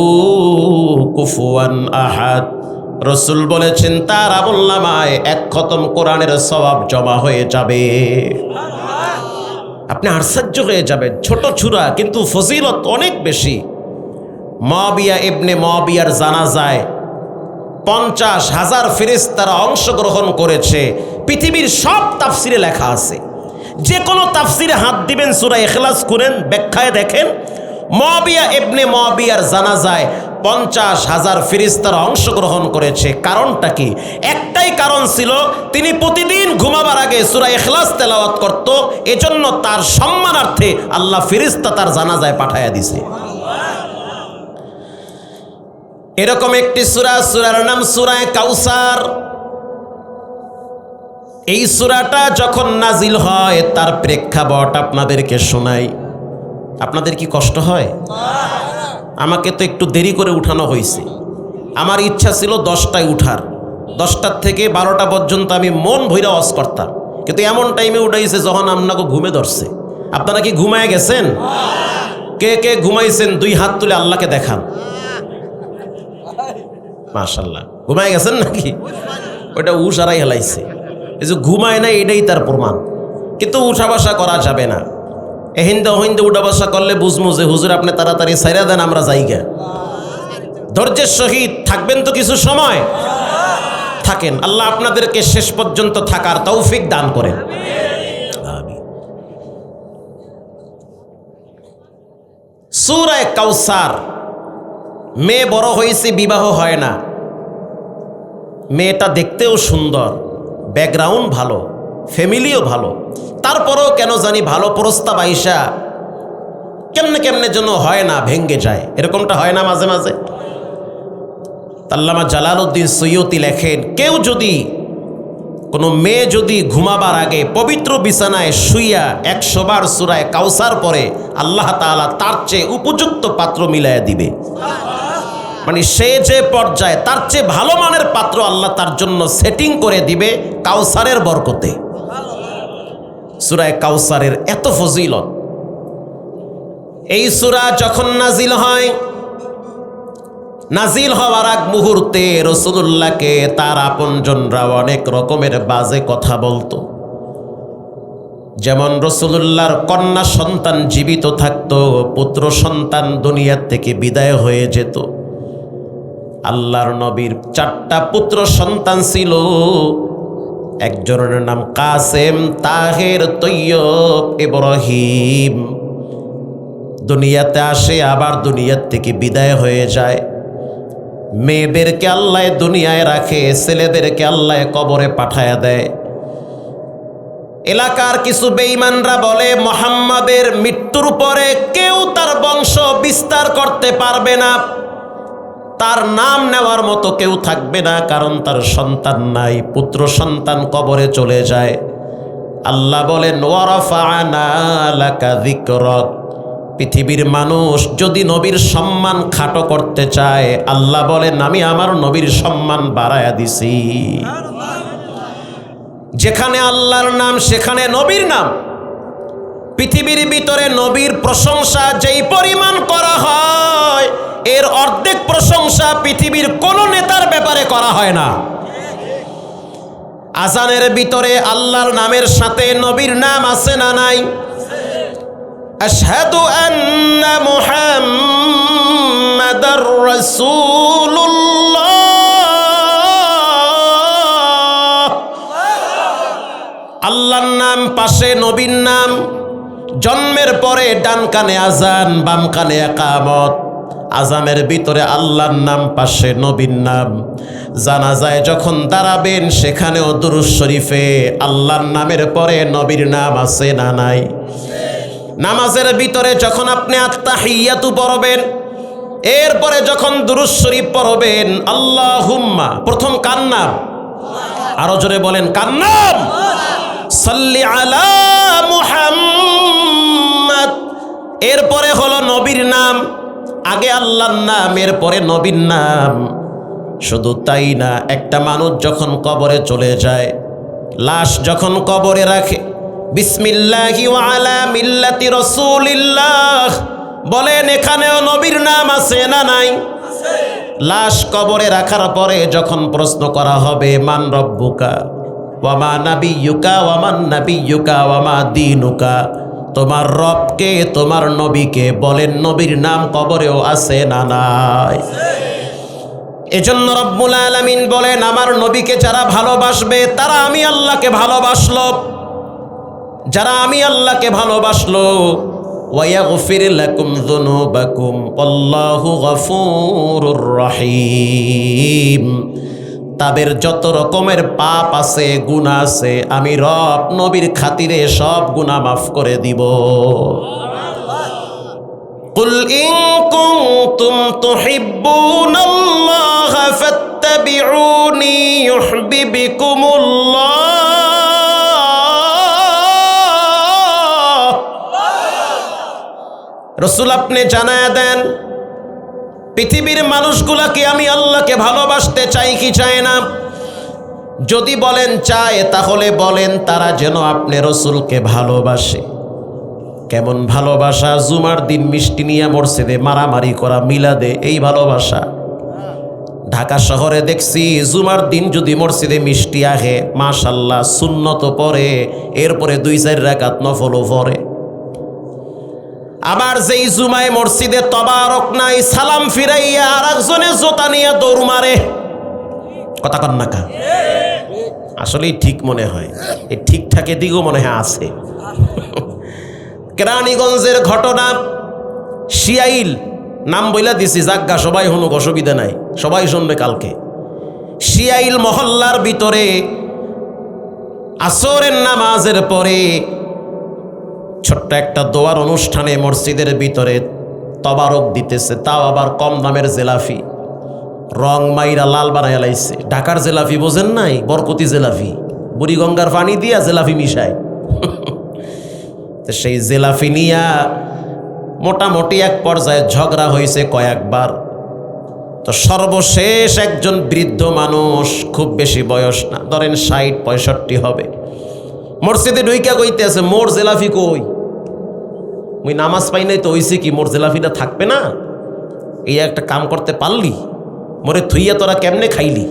কুফুয়ান আহাদ, রাসূল বলেছেন তার আমলনামায় 1 খতম কোরআনের সওয়াব জমা হয়ে যাবে। আপনি আশ্চর্য হয়ে যাবেন, ছোট সূরা কিন্তু ফজিলত অনেক বেশি। মুআবিয়া ইবনে মুআবিয়ার জানাজায় 50,000 ফেরেশতারা অংশগ্রহণ করেছে। পৃথিবীর সব তাফসিরে লেখা আছে, যে কোনো তাফসিরে হাত দিবেন, সূরা ইখলাস খুলেন, ব্যাখ্যায় দেখেন মুআবিয়া ইবনে মুআবিয়ার জানাজায় 50,000 ফেরেশতারা অংশগ্রহণ করেছে। কারণটা কি? একটাই কারণ ছিল, তিনি প্রতিদিন ঘুমাবার আগে সূরা ইখলাস তেলাওয়াত করত, এজন্য তার সম্মানার্থে আল্লাহ ফেরেশতা তার জানাজায় পাঠায়া দিছে। এরকম একটি সূরার নাম সূরা কাউসার। এই সূরাটা যখন নাজিল হয় তার প্রেক্ষাপট আপনাদেরকে শোনাই। আপনাদের কি কষ্ট হয়? আমাকে তো একটু দেরি করে উঠানো হয়েছে। আমার ইচ্ছা ছিল 10টায় উঠার, 10টার থেকে 12টা পর্যন্ত আমি মন ভইরা ওয়াজ করতাম, কিন্তু এমন টাইমে উঠাইছে যখন আপনাকে ঘুমে ধরছে। আপনারা কি ঘুমায় গেছেন? কে কে ঘুমাইছেন 2 হাত তুলে আল্লাহকে দেখান। মাশাআল্লাহ, ঘুমায় গেছেন নাকি? ওইটা উশারাই হেলাইছে, এই যে ঘুমায় না এটাই তার প্রমাণ। কিন্তু উঠা বসা করা যাবে না। এহিন্দে ওহিন্দে উঠা বসা করলে বুঝমু যে হুজুর আপনি তাড়াতাড়ি ছাইরা দেন, আমরা যাইগা। ধৈর্যের সহিত থাকবেন তো কিছু সময় থাকেন, আল্লাহ আপনাদেরকে শেষ পর্যন্ত থাকার তৌফিক দান করেন। আমিন। সূরা কাউসার। মেয়ে বড় হয়েছে, বিবাহ হয় না, মেয়েটা দেখতেও সুন্দর, ব্যাকগ্রাউন্ড ভালো, ফ্যামিলিও ভালো, তারপরেও কেন জানি ভালো প্রস্তাব আইসা কেমনে কেমনে যেন হয় না, ভেঙ্গে যায়। এরকমটা হয় না মাঝে মাঝে? আল্লামা জালালউদ্দিন সৈয়দী লেখেন, কেউ যদি, কোনো মেয়ে যদি ঘুমাবার আগে পবিত্র বিছানায় শুইয়া 100 বার সূরা কাউসার পড়ে, আল্লাহ তাআলা তার চেয়ে উপযুক্ত পাত্র মিলাইয়া দিবে। মানে সে যে পর্যায়ে, তার চেয়ে ভালো মানের পাত্র আল্লাহ তার জন্য সেটিং করে দিবে কাউসারের বরকতে। সূরা কাউসারের এত ফজিলত। এই সূরা যখন নাজিল হয়, নাজিল হওয়ার আগ মুহূর্তে রাসূলুল্লাহকে তার আপনজনরা অনেক রকমের বাজে কথা বলতো। যেমন রাসূলুল্লাহর কন্যা সন্তান জীবিত থাকতো, পুত্র সন্তান দুনিয়া থেকে বিদায় হয়ে যেত। আল্লাহর নবীর 4টা পুত্র সন্তান ছিল। একজনের নাম কাসেম, তাহের, তৈয়ব, ইব্রাহিম। দুনিয়াতে আসে, আবার দুনিয়ার থেকে বিদায় হয়ে যায়। মেয়েদেরকে আল্লাহ দুনিয়ায় রাখে, ছেলেদেরকে আল্লাহ কবরে পাঠায়া দেয়। এলাকার কিছু বেঈমানরা বলে মুহাম্মাদের মৃত্যুর পরে কেউ তার বংশ বিস্তার করতে পারবে না, তার নাম নেওয়ার মতো কেউ থাকবে না, কারণ তার সন্তান নাই, পুত্র সন্তান কবরে চলে যায়। আল্লাহ বলেন ওয়ারাফা'না লাকা যিকরাক। পৃথিবীর মানুষ যদি নবীর সম্মান খাটো করতে চায়, আল্লাহ বলেন আমি আমার নবীর সম্মান বাড়ায়া দিছি। যেখানে আল্লাহর নাম সেখানে নবীর নাম। পৃথিবীর ভিতরে নবীর প্রশংসা যেই পরিমাণ করা হয়, এর অর্ধেক প্রশংসা পৃথিবীর কোন নেতার ব্যাপারে করা হয় না। আজানের ভিতরে আল্লাহর নামের সাথে নবীর নাম আছে না নাই? আশহাদু আন্না মুহাম্মাদার রাসূলুল্লাহ। আল্লাহর নাম পাশে নবীর নাম। জন্মের পরে ডান কানে আজান, বাম কানে ইকামত। আজানের ভিতরে আল্লাহর নাম, পাশে নবীর নাম। জানাজায় যখন দাঁড়াবেন সেখানেও দুরূদ শরীফে আল্লাহর নামের পরে নবীর নাম আছে না নাই? নামাজের ভিতরে যখন আপনি আত্তাহিয়াতু পড়বেন, এরপরে যখন দুরূদ শরীফ পড়বেন, আল্লাহুম্মা, প্রথম কার নাম? আরো জোরে বলেন কার নাম? সাল্লি আলা মুহাম্মদ। এরপরে হলো নবীর নাম, আগে আল্লাহর নাম, এরপরে নবীর নাম। শুধু তাই না, একটা মানুষ যখন কবরে চলে যায়, লাশ যখন কবরে রাখে, বিসমিল্লাহি ওয়া আলা মিল্লাতি রাসূলিল্লাহ বলেন, এখানেও নবীর নাম আছে না নাই? লাশ কবরে রাখার পরে যখন প্রশ্ন করা হবে মান রব্বুকা ওয়া মা নাবিয়্যুকা ওয়া মান নাবিয়্যুকা ওয়া মা দীনুকা, তোমার রবকে, তোমার নবীকে, বলেন নবীর নাম কবরেও আছে না নাই? এজন্য রব্বুল আলামিন বলেন, আমার নবীকে যারা ভালোবাসবে তারা আমি আল্লাহকে ভালোবাসলো, যারা আমি আল্লাহকে ভালোবাসলো, ওয়ায়াগফির লাকুম যুনুবাকুম আল্লাহু গফুরুর রহিম, তাদের যত রকমের পাপ আছে, গুনাহ আছে, আমি রব নবীর খাতিরে সব গুনাহ মাফ করে দিব। কুল ইন কুনতুম তুহিব্বুনাল্লাহ ফাত্তাবিউনি ইউহিব্বুকুমুল্লাহ। রাসূল আপনি জানায়া দেন, পৃথিবীর মানুষগুলাকে আমি আল্লাহকে ভালোবাসতে চাই কি চায় না? যদি বলেন চায়, তাহলে বলেন তারা যেন আপনি রসুলকে ভালোবাসে। কেমন ভালোবাসা? জুমার দিন মিষ্টি নিয়ে মসজিদে মারামারি করা, মিলাদে, এই ভালোবাসা। ঢাকা শহরে দেখছি জুমার দিন যদি মসজিদে মিষ্টি আহে, মাশাল্লাহ সুন্নত পড়ে, এরপরে 2-4 রাকাত নফলও পড়ে। আবার যেই জুমায় মসজিদে তবারক নাই, সালাম ফিরাইয়া আর একজনে জোতা নিয়ে দৌড় মারে। কথা কন না কা? আসলেই ঠিক মনে হয়, এই ঠিকঠাক দিকেও মনে হয় আছে। কেরানীগঞ্জের ঘটনা, শিয়াইল নাম বইলা দিছি, জাগ্গা সবাই শুনুক, অসুবিধা নাই, সবাই শুনবে কালকে। শিয়াইল মহল্লার ভিতরে আসরের নামাজের পরে ছোট্ট একটা দোয়ার অনুষ্ঠানে মসজিদের ভিতরে তবারক দিতেছে, তাও আবার কম দামের জেলাফি, রং মাইরা লাল বানাইয়া লাইছে। ঢাকার জেলাফি বোঝেন নাই? বরকতি জেলাফি, বুড়িগঙ্গার পানি দিয়া জেলাফি মিশায়। সেই জেলাফি নিয়া মোটামুটি এক পর্যায়ে ঝগড়া হয়েছে কয়েকবার। তো সর্বশেষ একজন বৃদ্ধ মানুষ, খুব বেশি বয়স না, ধরেন 60-65 হবে, মসজিদে ঢুইকা কইতেছে, মোর জেলাফি কই? মুই নামাজ পাই নাই তো হইছে কি, মোর জেলাফিটা থাকবে না? এই একটা কাম করতে পারলি, মোরে থুইয়া তোরা কেমনে খাইলি?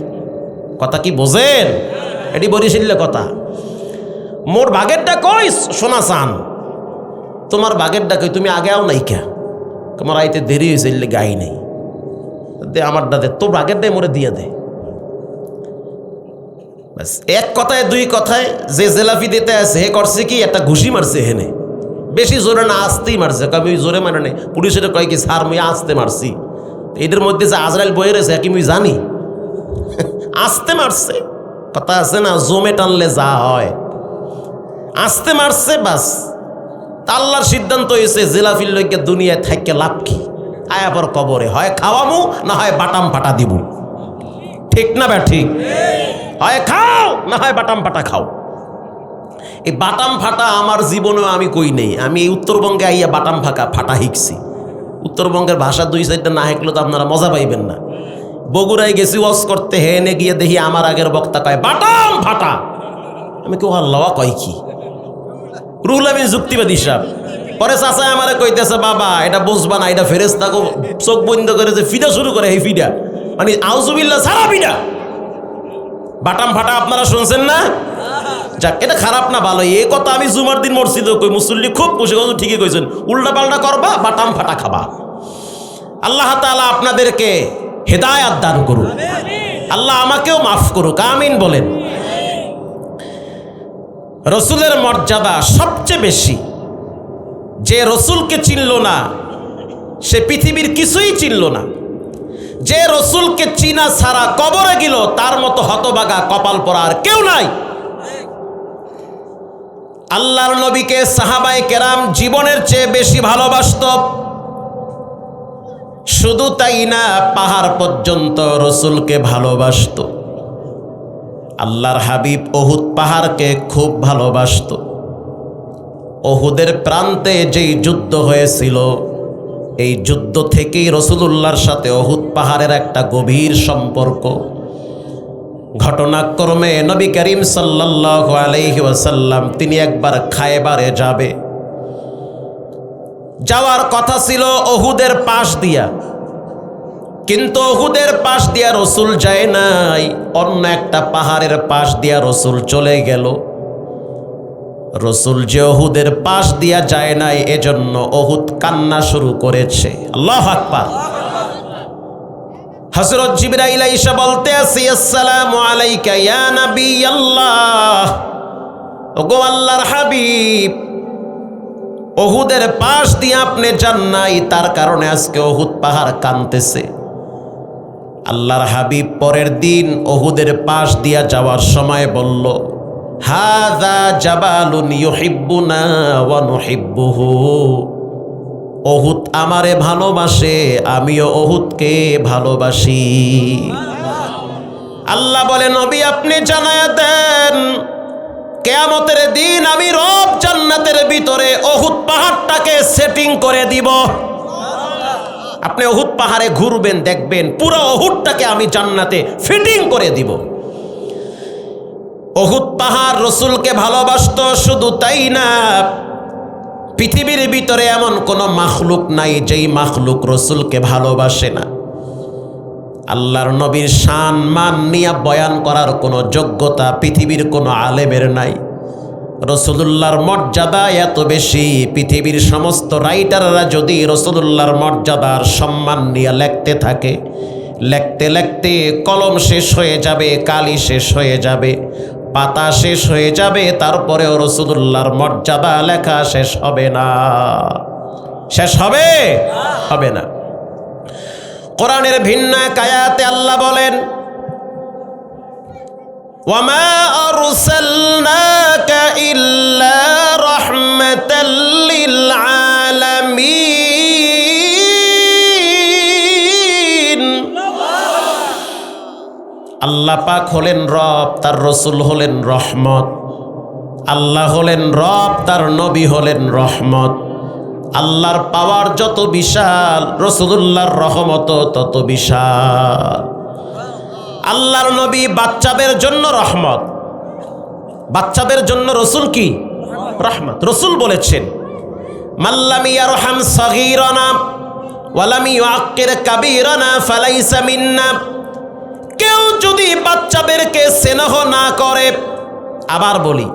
কথা কি বোঝেন? এটি বরিশালে কথা। মোর বাগেরটা কই সোনা চান, তোমার বাগেরটা কই? তুমি আগে আও নাই কে? তোমার আইতে দেরি হয়েছে, গাই নেই, দে আমার দাদে, তোর বাগেরটাই মোরে দিয়ে দে। এক কথায় দুই কথায় যে জেলাফি দিতে আছে হে করছে কি, একটা ঘুষি মারছে হেনে, বেশি জোরে না আসতেই মারছে। আমি জোরে মানে নেই, পুলিশের কয় কি স্যার মুই আসতে মারছি। এদের মধ্যে যে আজরাইল বয়ে রয়েছে কি মুই জানি? আসতে মারছে, কথা আছে না, জমে টানলে যা হয়, আসতে মারছে বাস। আল্লাহর সিদ্ধান্ত হয়েছে জেলাফির লইকে দুনিয়ায় থাইকে লাভ কি? আয়া পর কবরে হয় খাওয়ামু, না হয় বাটাম ফাটা দিব। ঠিক না ব্যা ঠিক? হয় খাও, না হয় বাটাম ফাটা খাও। এই বাটাম ফাটা আমার জীবনেও আমি কই নেই। আমি এই উত্তরবঙ্গে আইয়া বাটাম ফাটা শিখছি। উত্তরবঙ্গের ভাষা 2-4টা না শিখলে তো আপনারা মজা পাইবেন না। বগুড়ায় গেছি ওয়াজ করতে, হেনে গিয়ে দেখি আমার আগের বক্তা কয় বাটাম ফাটা। আমি কেউ আল্লাহ কয় কি? রুহুল আমিন যুক্তিবাদী সাহেব। পরে চাচায় আমারে কইতেছে, বাবা এটা বুঝবা না, এটা ফেরেশতা চোখ বন্ধ করে যে ফিডা শুরু করে, এই ফিডা মানে আউযুবিল্লাহ সারা ফিডা। বাটাম ফাটা আপনারা শুনছেন না? যাক, এটা খারাপ না ভালো, এই কথা আমি জুমার দিন মসজিদে কই, মুসল্লি খুব খুশি, ঠিকই কইছেন, উল্টা পাল্টা করবা, বাটাম ফাটা খাবা। আল্লাহ তাআলা আপনাদেরকে হেদায়াত দান করুন, আল্লাহ আমাকেও মাফ করুক, আমিন বলেন। রসুলের মর্যাদা সবচেয়ে বেশি। যে রসুলকে চিনল না সে পৃথিবীর কিছুই চিনল না। যে রসুলকে চিনা ছাড়া কবরে গেল তার মতো হতভাগা কপাল পরা আর কেউ নাই। আল্লাহর নবীকে সাহাবায়ে কেরাম জীবনের চেয়ে বেশি ভালোবাসত। শুধু তাই না, পাহাড় পর্যন্ত রসুলকে ভালোবাসত। আল্লাহর হাবিব উহুদ পাহাড়কে খুব ভালোবাসত। উহুদের প্রান্তে যেই যুদ্ধ হয়েছিল, এই যুদ্ধ থেকেই রাসূলুল্লাহর সাথে উহুদ পাহাড়ের একটা গভীর সম্পর্ক। ঘটনাক্রমে নবী করিম সাল্লাল্লাহু আলাইহি ওয়াসাল্লাম তিনি একবার খায়বারে যাওয়ার কথা ছিল উহুদের পাশ দিয়া, কিন্তু উহুদের পাশ দিয়া রসুল যায় নাই, অন্য একটা পাহাড়ের পাশ দিয়া রসুল চলে গেল। রসুল যে উহুদের পাশ দিয়া যায় নাই, এজন্য উহুদ কান্না শুরু করেছে। আল্লাহু আকবার। হযরত জিবরাইল আইসা বলতে আছে, আসসালামু আলাইকা ইয়া নবী আল্লাহ, ওগো আল্লাহর হাবিব, উহুদের পাশ দিয়ে আপনি যান নাই, তার কারণে আজকে উহুদ পাহাড় কাঁদতেছে। আল্লাহর হাবিব পরের দিন উহুদের পাশ দিয়া যাওয়ার সময় বলল, হাযা জাবালুন ইউহিব্বুনা ওয়া নুহিব্বুহু, উহুদ আমারে ভালোবাসে, আমিও উহুদকে ভালোবাসি। আল্লাহ বলে, নবী আপনি জানায়া দেন, কিয়ামতের দিন আমি রব জান্নাতের ভিতরে উহুদ পাহাড়টাকে সেটিং করে দিব। আপনি উহুদ পাহাড়ে ঘুরবেন, দেখবেন পুরো উহুদটাকে আমি জান্নাতে ফিটিং করে দিব। উহুদ পাহাড় রসুলকে ভালোবাসতো, শুধু তাই না, পৃথিবীর ভিতরে এমন কোন মাখলুক নাই যেই মাখলুক রসুলকে ভালোবাসে না। আল্লাহর নবীর শান মান নিয়ে বয়ান করার কোনো যোগ্যতা পৃথিবীর কোনো আলেমের নাই। রসুলুল্লাহর মর্যাদা এত বেশি, পৃথিবীর সমস্ত রাইটাররা যদি রসুলুল্লাহর মর্যাদার সম্মান নিয়ে লিখতে থাকে, লিখতে লিখতে কলম শেষ হয়ে যাবে, কালি শেষ হয়ে যাবে, পাতা শেষ হয়ে যাবে, তারপরেও রসুলুল্লাহর মর্যাদা লেখা শেষ হবে না। শেষ হবে? হবে না। কোরআনের ভিন্ন এক আয়াতে আল্লাহ বলেন, ওয়ামা আরসালনাকা ইল্লা রাহমাতাল লিল আলামিন। আল্লাহ পাক হলেন রব, তার রসুল হলেন রহমত। আল্লাহ হলেন রব, তার নবী হলেন রহমত। আল্লাহর পাওয়ার যত বিশাল, রাসূলুল্লাহর রহমত তত বিশাল। আল্লাহর নবী বাচ্চাদের জন্য রহমত, বাচ্চাদের জন্য রসুল কি? রহমত। রসুল বলেছেন, মাল্লাম ইয়ারহাম সগীরানা ওয়ালাম ইউআক্কির কাবীরানা ফালাইসা মিন্না। কেউ যদি বাচ্চাদেরকে স্নেহ না করে, আবার বলি,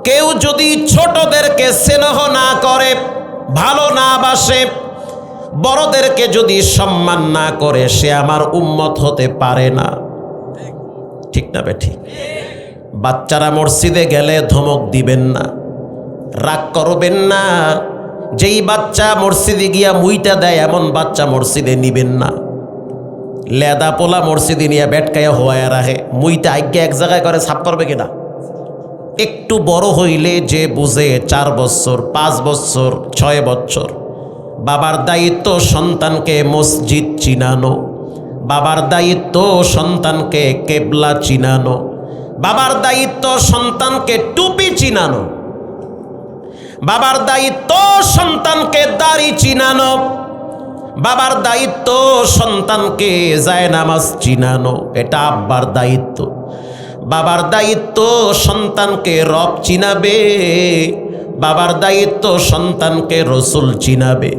কেউ যদি ছোটদেরকে স্নেহ না করে, ভালো না বাসে, বড়দেরকে যদি সম্মান না করে, সে আমার উম্মত হতে পারে না। ঠিক না বেঠি? বাচ্চারা মসজিদে গেলে ধমক দিবেন না, রাগ করবেন না। যেই বাচ্চা মসজিদে গিয়া মুইটা দেয়, এমন বাচ্চা মসজিদে নিবেন না। লেদা পোলা মসজিদে নিয়ে বেটকায়া হওয়া রাখে, মুইটা আজ্ঞা এক জায়গায় করে সাফ করবে কিনা? একটু বড় হইলে যে বুঝে, 4 বছর 5 বছর 6 বছর, বাবার দায়িত্ব সন্তানকে মসজিদ চিনানো, বাবার দায়িত্ব সন্তানকে কেবলা চিনানো, বাবার দায়িত্ব সন্তানকে টুপি চিনানো, বাবার দায়িত্ব সন্তানকে দাড়ি চিনানো, বাবার দায়িত্ব সন্তানকে জায়নামাজ চিনানো, এটা আব্বার দায়িত্ব। বাবার দায়িত্ব সন্তানকে রব চিনাবে, বাবার দায়িত্ব সন্তানকে রসুল চিনাবে।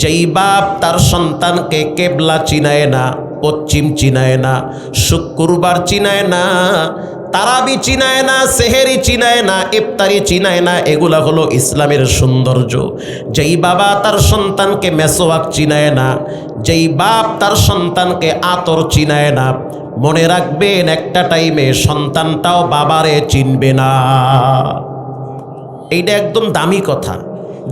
যেই বাপ তার সন্তানকে কেবলা চিনায় না, পশ্চিম চিনায় না, শুক্রবার চিনায় না, তারাবি চিনায় না, সেহেরি চিনায় না, ইফতারি চিনায় না, এগুলা হলো ইসলামের সৌন্দর্য। যেই বাবা তার সন্তানকে মেসোয়াক চিনায় না, যেই বাপ তার সন্তানকে আতর চিনায় না, মনে রাখবেন একটা টাইমে সন্তানটাও বাবারে চিনবে না। এইটা একদম দামি কথা।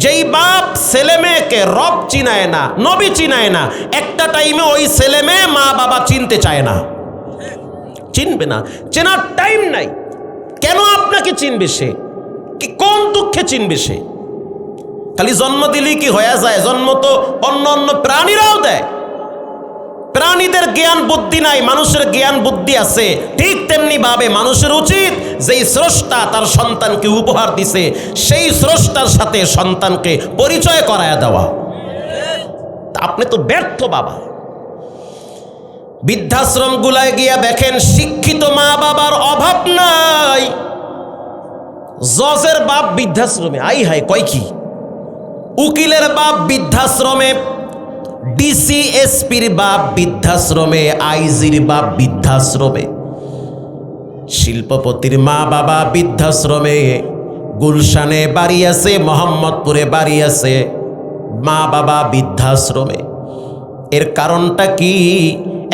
যেই বাপ ছেলে মেয়েকে রব চিনায় না, নবী চিনায় না, একটা টাইমে ওই ছেলে মেয়ে মা বাবা চিনতে চায় না, চিনবে না। চেনার টাইম নাই। কেন আপনাকে চিনবে সে? কি কোন দুঃখে চিনবে সে? খালি জন্ম দিলেই কি হয়ে যায়? জন্ম তো অন্য অন্য প্রাণীরাও দেয়। প্রাণীদের জ্ঞান বুদ্ধি নাই, মানুষের জ্ঞান বুদ্ধি আছে। ঠিক তেমনি ভাবে মানুষের উচিত যেই স্রষ্টা তার সন্তানকে উপহার দিছে সেই স্রষ্টার সাথে সন্তানকে পরিচয় করায়া দেওয়া। আপনি তো ব্যর্থ বাবা। বৃদ্ধাশ্রম গুলায় গিয়া দেখেন শিক্ষিত মা বাবার অভাব নাই। জজের বাপ বৃদ্ধাশ্রমে, আই হাই কয় কি, উকিলের বাপ বৃদ্ধাশ্রমে, ডিসি এসপির বাপ বৃদ্ধাশ্রমে, আইজির বাপ বৃদ্ধাশ্রমে, শিল্পপতির মা বাবা বৃদ্ধাশ্রমে, গুলশানে বাড়ি আছে, মোহাম্মদপুরে বাড়ি আছে, মা বাবা বৃদ্ধাশ্রমে। এর কারণটা কি?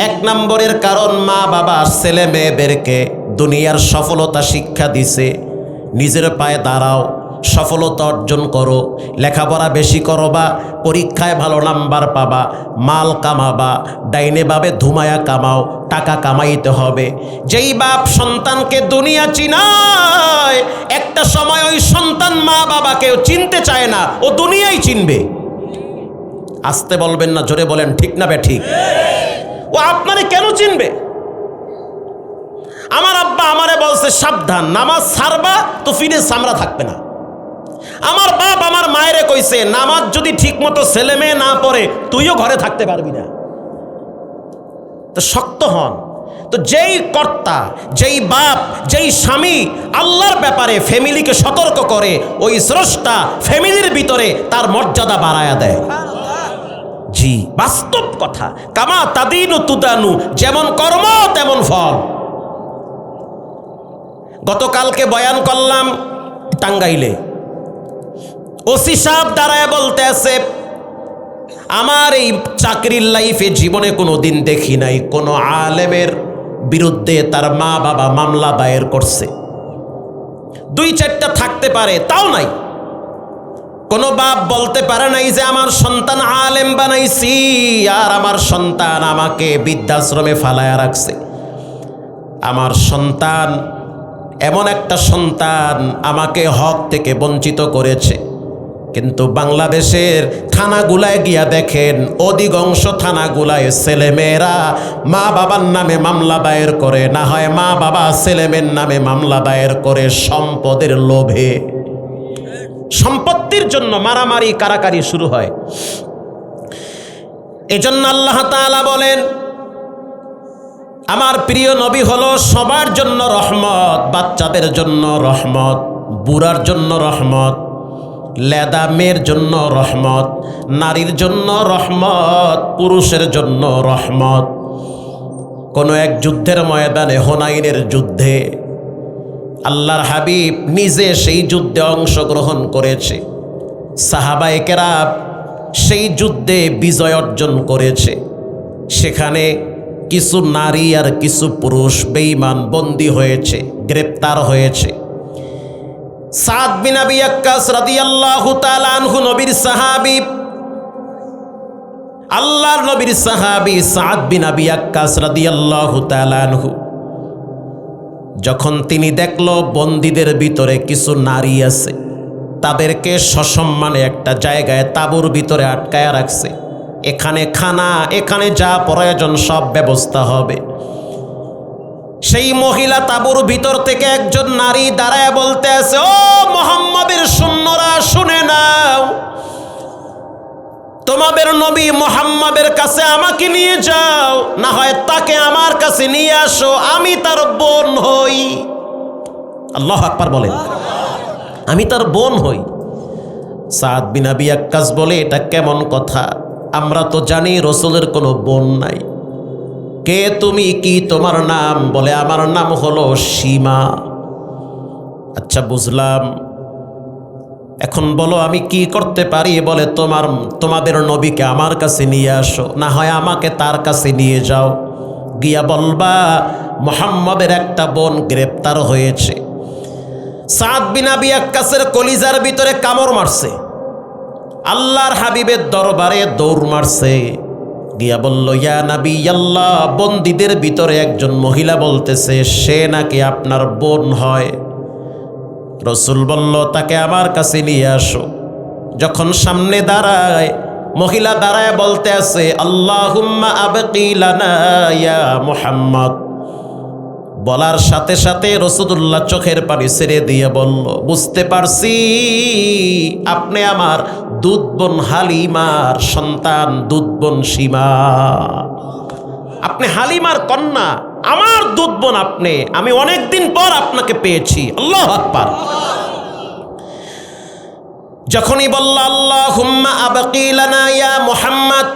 এক নম্বরের কারণ, মা বাবা ছেলে মেয়েদেরকে দুনিয়ার সফলতা শিক্ষা দিছে। নিজের পায়ে দাঁড়াও, সফলতা অর্জন করো, লেখাপড়া বেশি করো, বা পরীক্ষায় ভালো নাম্বার পাবা, মাল কামাবা, ডাইনে ভাবে ধুমায়া কামাও, টাকা কামাইতে হবে। যেই বাপ সন্তানকে দুনিয়া চিনায়, একটা সময় ওই সন্তান মা বাবাকেও চিনতে চায় না, ও দুনিয়াই চিনবে। আসতে বলবেন না, জোরে বলেন, ঠিক না বে ঠিক? ও আপনারে কেন চিনবে? আমার আব্বা আমারে বলছে সাবধান, নামাজ ছাড়বা তো ফিরে সামরা থাকবে না। আমার বাপ আমার মায়েরে কইছে নামাজ যদি ঠিক মতো ছেলে মেয়ে না পড়ে তুইও ঘরে থাকতে পারবি না। তো শক্ত হন। তো যেই কর্তা, যেই বাপ, যেই স্বামী আল্লাহর ব্যাপারে ফ্যামিলিকে সতর্ক করে, ওই স্রষ্টা ফ্যামিলির ভিতরে তার মর্যাদা বাড়ায়া দেয়। জি, বাস্তব কথা। কামা তাদিনু তুদানু, যেমন কর্ম তেমন ফল। গতকালকে বয়ান করলাম টাঙ্গাইলে, ওসি সাহেব দাঁড়ায় বলতে আছে, আমার এই চাকরির লাইফে জীবনে কোনো দিন দেখি নাই কোনো আলেমের বিরুদ্ধে তার মা বাবা মামলা দায়ের করছে। 2-4টা থাকতে পারে, তাও নাই। কোনো বাপ বলতে পারে নাই যে আমার সন্তান আলেম বানাইছি আর আমার সন্তান আমাকে বৃদ্ধাশ্রমে ফালায়া রাখছে। আমার সন্তান এমন একটা সন্তান আমাকে হক থেকে বঞ্চিত করেছে। কিন্তু বাংলাদেশের থানাগুলায় গিয়া দেখেন, অধিকাংশ থানাগুলায় ছেলেমেয়েরা মা বাবার নামে মামলা দায়ের করে, না হয় মা বাবা ছেলেমেয়ের নামে মামলা দায়ের করে সম্পদের লোভে। সম্পত্তির জন্য মারামারি কারাকারি শুরু হয়। এজন্য আল্লাহ তাআলা বলেন, আমার প্রিয় নবী হলো সবার জন্য রহমত, বাচ্চাদের জন্য রহমত, বুড়ার জন্য রহমত, লেদা মেয়ের জন্য রহমত, নারীর জন্য রহমত, পুরুষের জন্য রহমত। কোনো এক যুদ্ধের ময়দানে, হুনাইনের যুদ্ধে, আল্লাহর হাবিব নিজে সেই যুদ্ধে অংশগ্রহণ করেছে। সাহাবায়ে কেরাম সেই যুদ্ধে বিজয় অর্জন করেছে। সেখানে কিছু নারী আর কিছু পুরুষ বেঈমান বন্দী হয়েছে, গ্রেপ্তার হয়েছে। সাদ বিন আবি ওয়াক্কাস রাদিয়াল্লাহু তাআলা আনহু, নবীর সাহাবী, আল্লাহর নবীর সাহাবী সাদ বিন আবি ওয়াক্কাস রাদিয়াল্লাহু তাআলা আনহু, যখন তিনি দেখলো বন্দীদের ভিতরে কিছু নারী আছে, তাদেরকে সসম্মানে একটা জায়গায় তাঁবুর ভিতরে আটকায়া রাখছে। এখানে খানা, এখানে যা প্রয়োজন সব ব্যবস্থা হবে। সেই মহিলা তাঁবুর ভিতর থেকে একজন নারী দাঁড়ায় বলতে আছে, ও মুহাম্মদের সৈন্যরা শুনে নাও, তোমাদের নবী মুহাম্মদের কাছে আমাকে নিয়ে যাও, না হয় তাকে আমার কাছে নিয়ে আসো, আমি তার বোন হই। আল্লাহু আকবার বলেন, আমি তার বোন হই। সাদ বিন আবি ওয়াক্কাস বলে, এটা কেমন কথা? আমরা তো জানি রাসূলের কোনো বোন নাই। কে তুমি, কি তোমার নাম? বলে, আমার নাম হলো সীমা। আচ্ছা বুঝলাম, এখন বলো আমি কি করতে পারি? বলে, তোমাদের নবীকে আমার কাছে নিয়ে আসো, না হয় আমাকে তার কাছে নিয়ে যাও, গিয়া বলবা মুহাম্মদের একটা বোন গ্রেপ্তার হয়েছে। সাদ বিন আবি ওয়াক্কাসের কলিজার ভিতরে কামড় মারছে, আল্লাহর হাবিবের দরবারে দৌড় মারছে, গিয়া বলল, ইয়া নবী আল্লাহ, বন্দীদের ভিতরে একজন মহিলা বলতেছে সে নাকি আপনার বোন হয়। রাসূল বলল, তাকে আমার কাছে নিয়ে আসো। যখন সামনে দাঁড়ায়, মহিলা দাঁড়ায় বলতে আছে, আল্লাহুম্মা আবকি লানা ইয়া মুহাম্মদ। বলার সাথে সাথে রাসূলুল্লাহ চোখের পানি ছেড়ে দিয়ে বলল, বুঝতে পারছি আপনি আমার দুধ বোন হালিমার সন্তান, দুধ বোন সীমা। আপনি হালিমার কন্যা, আমার দুধ বোন আপনি। আমি অনেকদিন পর আপনাকে পেয়েছি। আল্লাহু আকবার। যখনই বলল আল্লাহুম্মা আবকি লানা ইয়া মুহাম্মদ,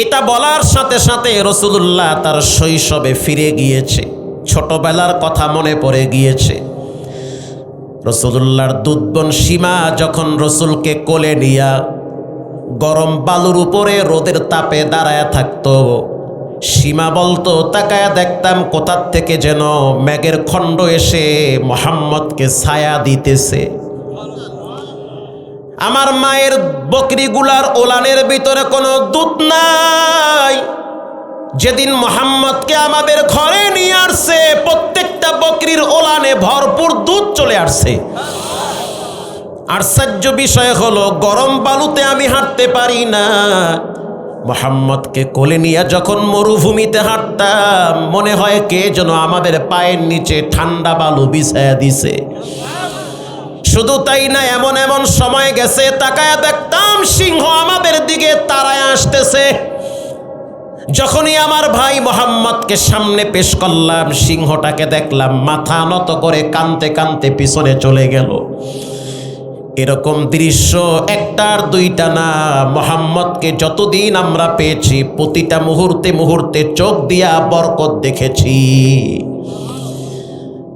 এটা বলার সাথে সাথে রাসূলুল্লাহ তার শৈশবে ফিরে গিয়েছে, ছোটবেলার কথা মনে পড়ে গিয়েছে। রাসূলুল্লাহর দুধ বোন সীমা যখন রাসূলকে কোলে নিয়া গরম বালুর উপরে রোদের তাপে দাঁড়ায় থাকতো, সীমা বলতো, তাকায়া দেখতাম কোথার থেকে যেন মেঘের খণ্ড এসে মুহাম্মদকে ছায়া দিতেছে। আমার মায়ের বকরিগুলার ওলানের ভিতরে কোনো দুধ নাই। যেদিন মুহাম্মদকে আমাদের ঘরে নিয়ে আসছে, প্রত্যেকটা বকরির ওলানে ভরপুর দুধ চলে আসছে। আশ্চর্য বিষয় হলো, গরম বালুতে আমি হাঁটতে পারি না। মুহাম্মদকে কোলে নিয়ে যখন মরুভূমিতে হাঁটতাম, মনে হয় কে যেন আমাদের পায়ের নিচে ঠান্ডা বালু বিছায়া দিছে। শুধু তাই না, এমন এমন সময় গেছে তাকায়া দেখতাম সিংহ আমাদের দিকে তাড়ায় আসতেছে। যখনই আমার ভাই মুহাম্মদকে সামনে পেশ করলাম, সিংহটাকে দেখলাম মাথা নত করে কাঁদতে কাঁদতে পিছনে চলে গেল। এরকম দৃশ্য একটার দুইটা না, মুহাম্মদকে যতদিন আমরা পেয়েছি প্রতিটা মুহূর্তে মুহূর্তে চোখ দিয়া বরকত দেখেছি।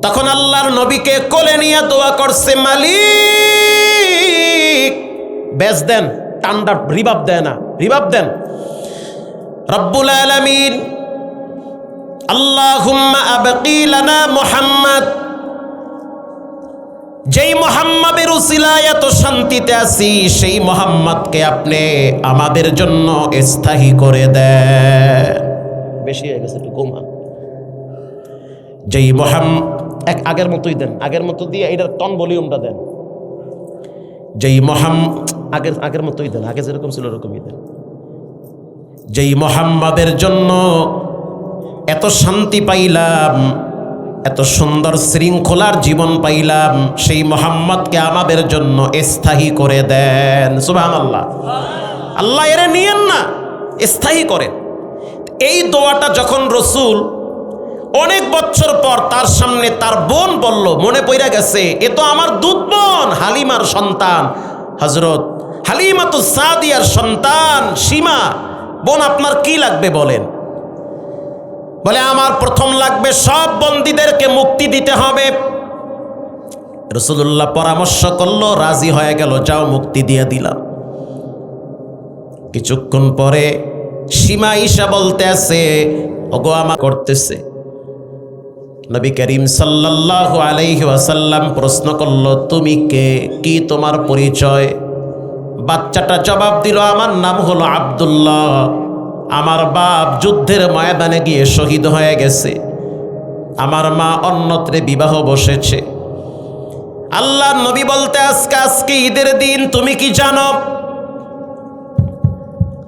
তখন আল্লাহর নবীকে কোলে নিয়ে দোয়া করছে, মালিক বেচ দেন, ঠান্ডা রিবাব দেয় না, রিবাব দেন। রব্বুল আলামিন, আল্লাহুম্মা আবকি লানা মুহাম্মদ, যেই মুহাম্মাদের উসিলায় এত শান্তিতে আছি, সেই মুহাম্মদকে আপনি আমাদের জন্য স্থায়ী করে দেন। বেশি হয়ে গেছে, একটু কমা। যেই এক আগের মতোই দেন, আগের মতো দিয়ে এটার টন ভলিউমটা দেন। যেই আগের মতোই দেন, আগে যেরকম ছিল ওরকমই দেন। যেই মুহাম্মাদের জন্য এত শান্তি পাইলাম, এত সুন্দর শৃঙ্খলার জীবন পাইলাম, সেই মুহাম্মদকে আমাদের জন্য স্থায়ী করে দেন। সুবহানাল্লাহ। আল্লাহ এর নিয়েন না, স্থায়ী করেন। এই দোয়াটা যখন রাসূল অনেক বছর পর তার সামনে তার বোন বলল, মনে পড়ে গেছে এ তো আমার দুধ বোন হালিমার সন্তান, হযরত হালিমাতুস সাদিয়ার সন্তান সীমা। বোন আপনার কি লাগবে বলেন? বলে, আমার প্রথম লাগবে সব বন্দীদেরকে মুক্তি দিতে হবে। রাসূলুল্লাহ পরামর্শ করলো, রাজি হয়ে গেল, যাও মুক্তি দিয়ে দিলাম। কিছুক্ষণ পরে সীমা ঈশা বলতে আছে, ওগো আমার করতেছে। নবী করিম সাল্লাল্লাহু আলাইহি ওয়াসাল্লাম প্রশ্ন করলো, তুমি কে, কি তোমার পরিচয়? বাচ্চাটা জবাব দিল, আমার নাম হলো আব্দুল্লাহ, আমার বাপ যুদ্ধের ময়দানে গিয়ে শহীদ হয়ে গেছে, আমার মা অন্যত্রে বিবাহ বসেছে। আল্লাহ নবী বলতে, আজকে ঈদের দিন, তুমি কি জানো?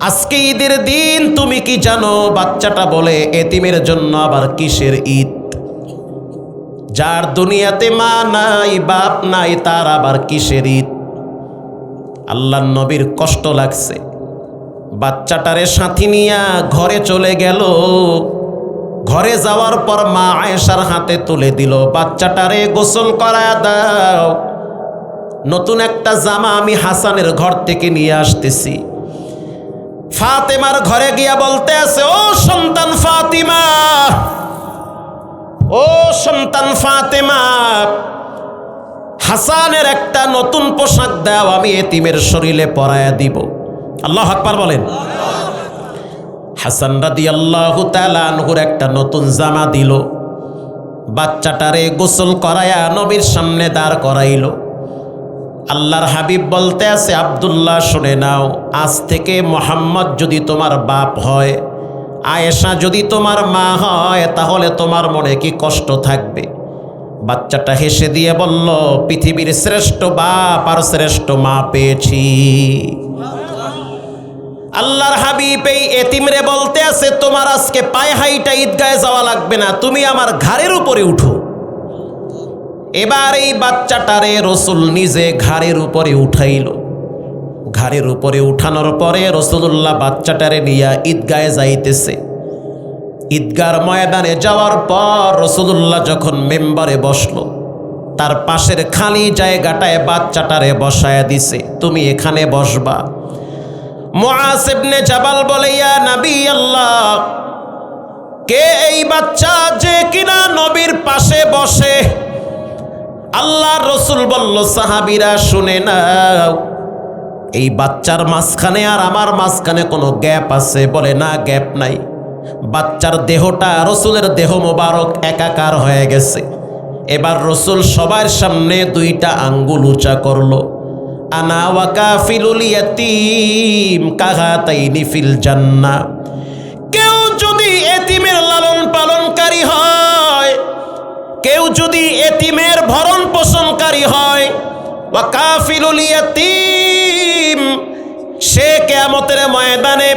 আজকে ঈদের দিন, তুমি কি জানো? বাচ্চাটা বলে, এতিমের জন্য আবার কিসের ঈদ? যার দুনিয়াতে মা নাই বাপ নাই, তার আবার কিসের ঈদ? আল্লাহ নবীর কষ্ট লাগছে, বাচ্চাটারে সাথী নিয়া ঘরে চলে গেল। ঘরে যাওয়ার পর মা আয়েশার হাতে তুলে দিল, বাচ্চাটারে গোসল করায় দাও, নতুন একটা জামা আমি হাসানের ঘর থেকে নিয়ে আসতেছি। ফাতেমার ঘরে গিয়া বলতে আছে, ও সন্তান ফাতিমা, ও সন্তান ফাতেমা, হাসানের একটা নতুন পোশাক দাও, আমি এতিমের শরীরে পরায়া দিব। আল্লাহু আকবার বলেন। হাসান রাদিয়াল্লাহু তাআলা আনহুর একটা নতুন জামা দিল, বাচ্চাটারে গোসল করায়া নবীর সামনে দাঁড় করাইল। আল্লাহর হাবিব বলতে আছে, আব্দুল্লাহ শুনে নাও, আজ থেকে মুহাম্মদ যদি তোমার বাপ হয়, আয়েশা যদি তোমার মা হয়, তাহলে তোমার মনে কি কষ্ট থাকবে? বাচ্চাটা হেসে দিয়ে বলল, পৃথিবীর শ্রেষ্ঠ বাপ আর শ্রেষ্ঠ মা পেয়েছি। আল্লাহর হাবিব এই এতিমরে বলতে আছে, তোমার আজকে পায়ে হাইটা ঈদগাহে যাওয়া লাগবে না, তুমি আমার ঘাড়ের উপরে উঠো। এবার এই বাচ্চাটারে রসুল নিজে ঘাড়ের উপরে উঠাইল। ঘাড়ের উপরে উঠানোর পরে রসুল্লাহ বাচ্চাটারে নিয়ে ঈদগাহে যাইতেছে। ঈদগার ময়দানে যাওয়ার পর রসুল্লাহ যখন মেম্বারে বসলো, তার পাশের খালি জায়গাটায় বাচ্চাটারে বসায় দিছে, তুমি এখানে বসবা। মুআজ ইবনে জাবাল বলে, ইয়া নবী আল্লাহ, কে এই বাচ্চা যে কিনা নবীর পাশে বসে? আল্লাহর রসুল বলল, সাহাবীরা শুনে নাও, এই বাচ্চার মাঝখানে আর আমার মাঝখানে কোনো গ্যাপ আছে? বলে, না, গ্যাপ নাই। বাচ্চার দেহটা রসুলের দেহ মোবারক একাকার হয়ে গেছে। এবার রসুল সবার সামনে দুইটা আঙ্গুল উঁচা করলো, আনা ওয়া কাফিলুল ইয়াতীম কাহাতাইনি ফিল জান্নাহ। কেউ যদি এতিমের লালন পালনকারী হয়, কেউ যদি এতিমের ভরণ পোষণকারী হয়, ওয়া কাফিলুল ইয়াতীম, সে কিয়ামতের ময়দানে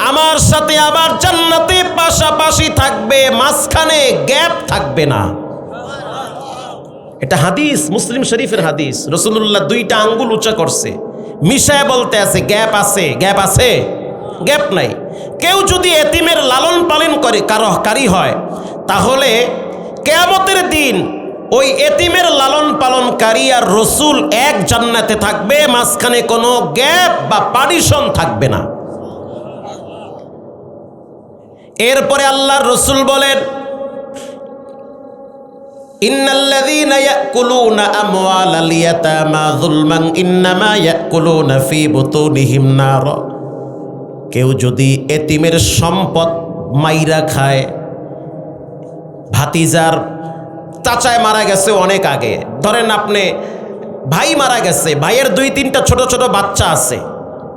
আমার সাথে আবার জান্নাতে পাশাপাশি থাকবে, মাঝখানে গ্যাপ থাকবে না। এটা হাদিস, মুসলিম শরীফের হাদিস। রাসূলুল্লাহ দুইটা আঙ্গুল উঁচা করছে, মিশায় বলতে আছে গ্যাপ আছে, গ্যাপ আছে, গ্যাপ নাই। কেউ যদি এতিমের লালন পালন করে কারি হয়, তাহলে কিয়ামতের দিন ওই এতিমের লালন পালনকারী আর রসুল এক জান্নাতে থাকবে, মাঝখানে কোনো গ্যাপ বা পার্টিশন থাকবে না। এরপরে আল্লাহর রসুল বলেন, ইন্নাল্লাযীনা ইয়াকুলুনা আমওয়ালাল ইয়াতামা যুলমান ইন্নামা ইয়াকুলুনা ফী বুতুনিহিম নার। কেউ যদি এতিমের সম্পদ মাইরা খায়, ভাতিজার চাচায় মারা গেছে অনেক আগে, ধরেন আপনি ভাই মারা গেছে, ভাইয়ের 2-3টা ছোট ছোট বাচ্চা আছে,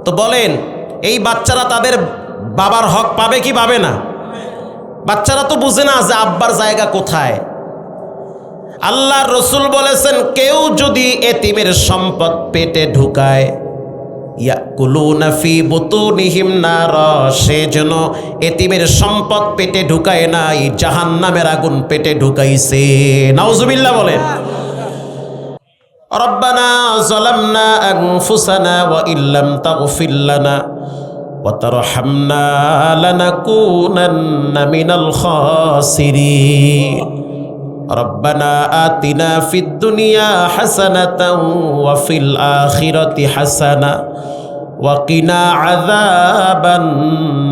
তো বলেন এই বাচ্চারা তাদের বাবার হক পাবে কি পাবে না? বাচ্চারা তো বুঝে না যে আব্বার জায়গা কোথায়। আল্লাহর রসুল বলেছেন, কেউ যদি এতিমের সম্পদ পেটে ঢুকায়, ইয়াকুলুনা ফী বুতুনিহিম নার, সে যেন এতিমের সম্পদ পেটে ঢুকায় নাই, জাহান্নামের আগুন পেটে ঢুকাইছে। নাউজুবিল্লাহ বলেন। রব্বানা যালামনা আনফুসানা ওয়া ইল্লাম তাগফির লানা ওয়া তারহামনা লানাকুনান্না মিনাল খাসিরিন। রব্বানা আতিনা ফিদ দুনিয়া হাসানাতাও ওয়া ফিল আখিরাতি হাসানা ওয়া কিনা আযাবান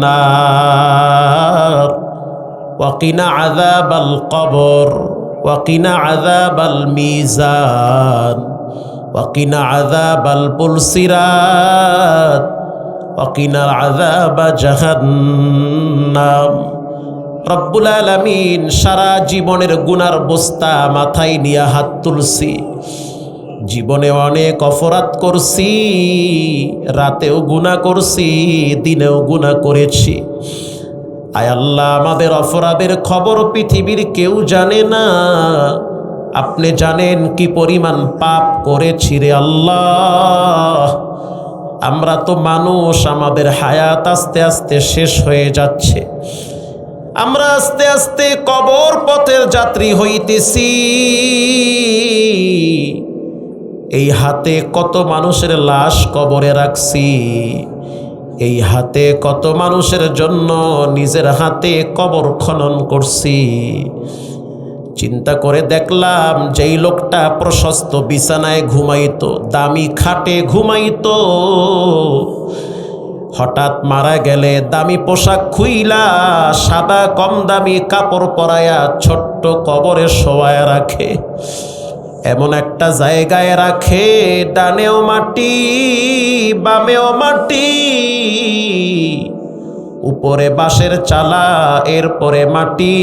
নার ওয়া কিনা আযাবাল কবর ওয়া কিনা আযাবাল মিজান ওয়া কিনা আযাবাল পুলসিরাত ওয়া কিনা আযাবা জাহান্নাম। রব্বুল আলামিন, সারা জীবনের গুনার বস্তা মাথায় নিয়ে হাত তুলছি। জীবনে অনেক অপরাধ করছি, রাতেও গুনাহ করছি, দিনেও গুনাহ করেছি। আয় আল্লাহ, আমাদের অপরাধের খবর পৃথিবীর কেউ জানে না, আপনি জানেন কি পরিমাণ পাপ করেছি রে আল্লাহ। আমরা তো মানুষ, আমাদের হায়াত আস্তে আস্তে শেষ হয়ে যাচ্ছে, আমরা আস্তে আস্তে কবর পথের যাত্রী হইতেছি। এই হাতে কত মানুষের লাশ কবরে রাখছি, এই হাতে কত মানুষের জন্য নিজের হাতে কবর খনন করছি। চিন্তা করে দেখলাম, যেই লোকটা প্রশস্ত বিছানায় ঘুমাইতো, দামি খাটে ঘুমাইতো, হঠাৎ মারা গেলে দামি পোশাক খুইলা সাদা কম দামি কাপড় পরায়া ছোট্ট কবরে শোয়ায় রাখে। এমন একটা জায়গায় রাখে, ডানেও মাটি বামেও মাটি, উপরে বাঁশের চালা, এরপরে মাটি।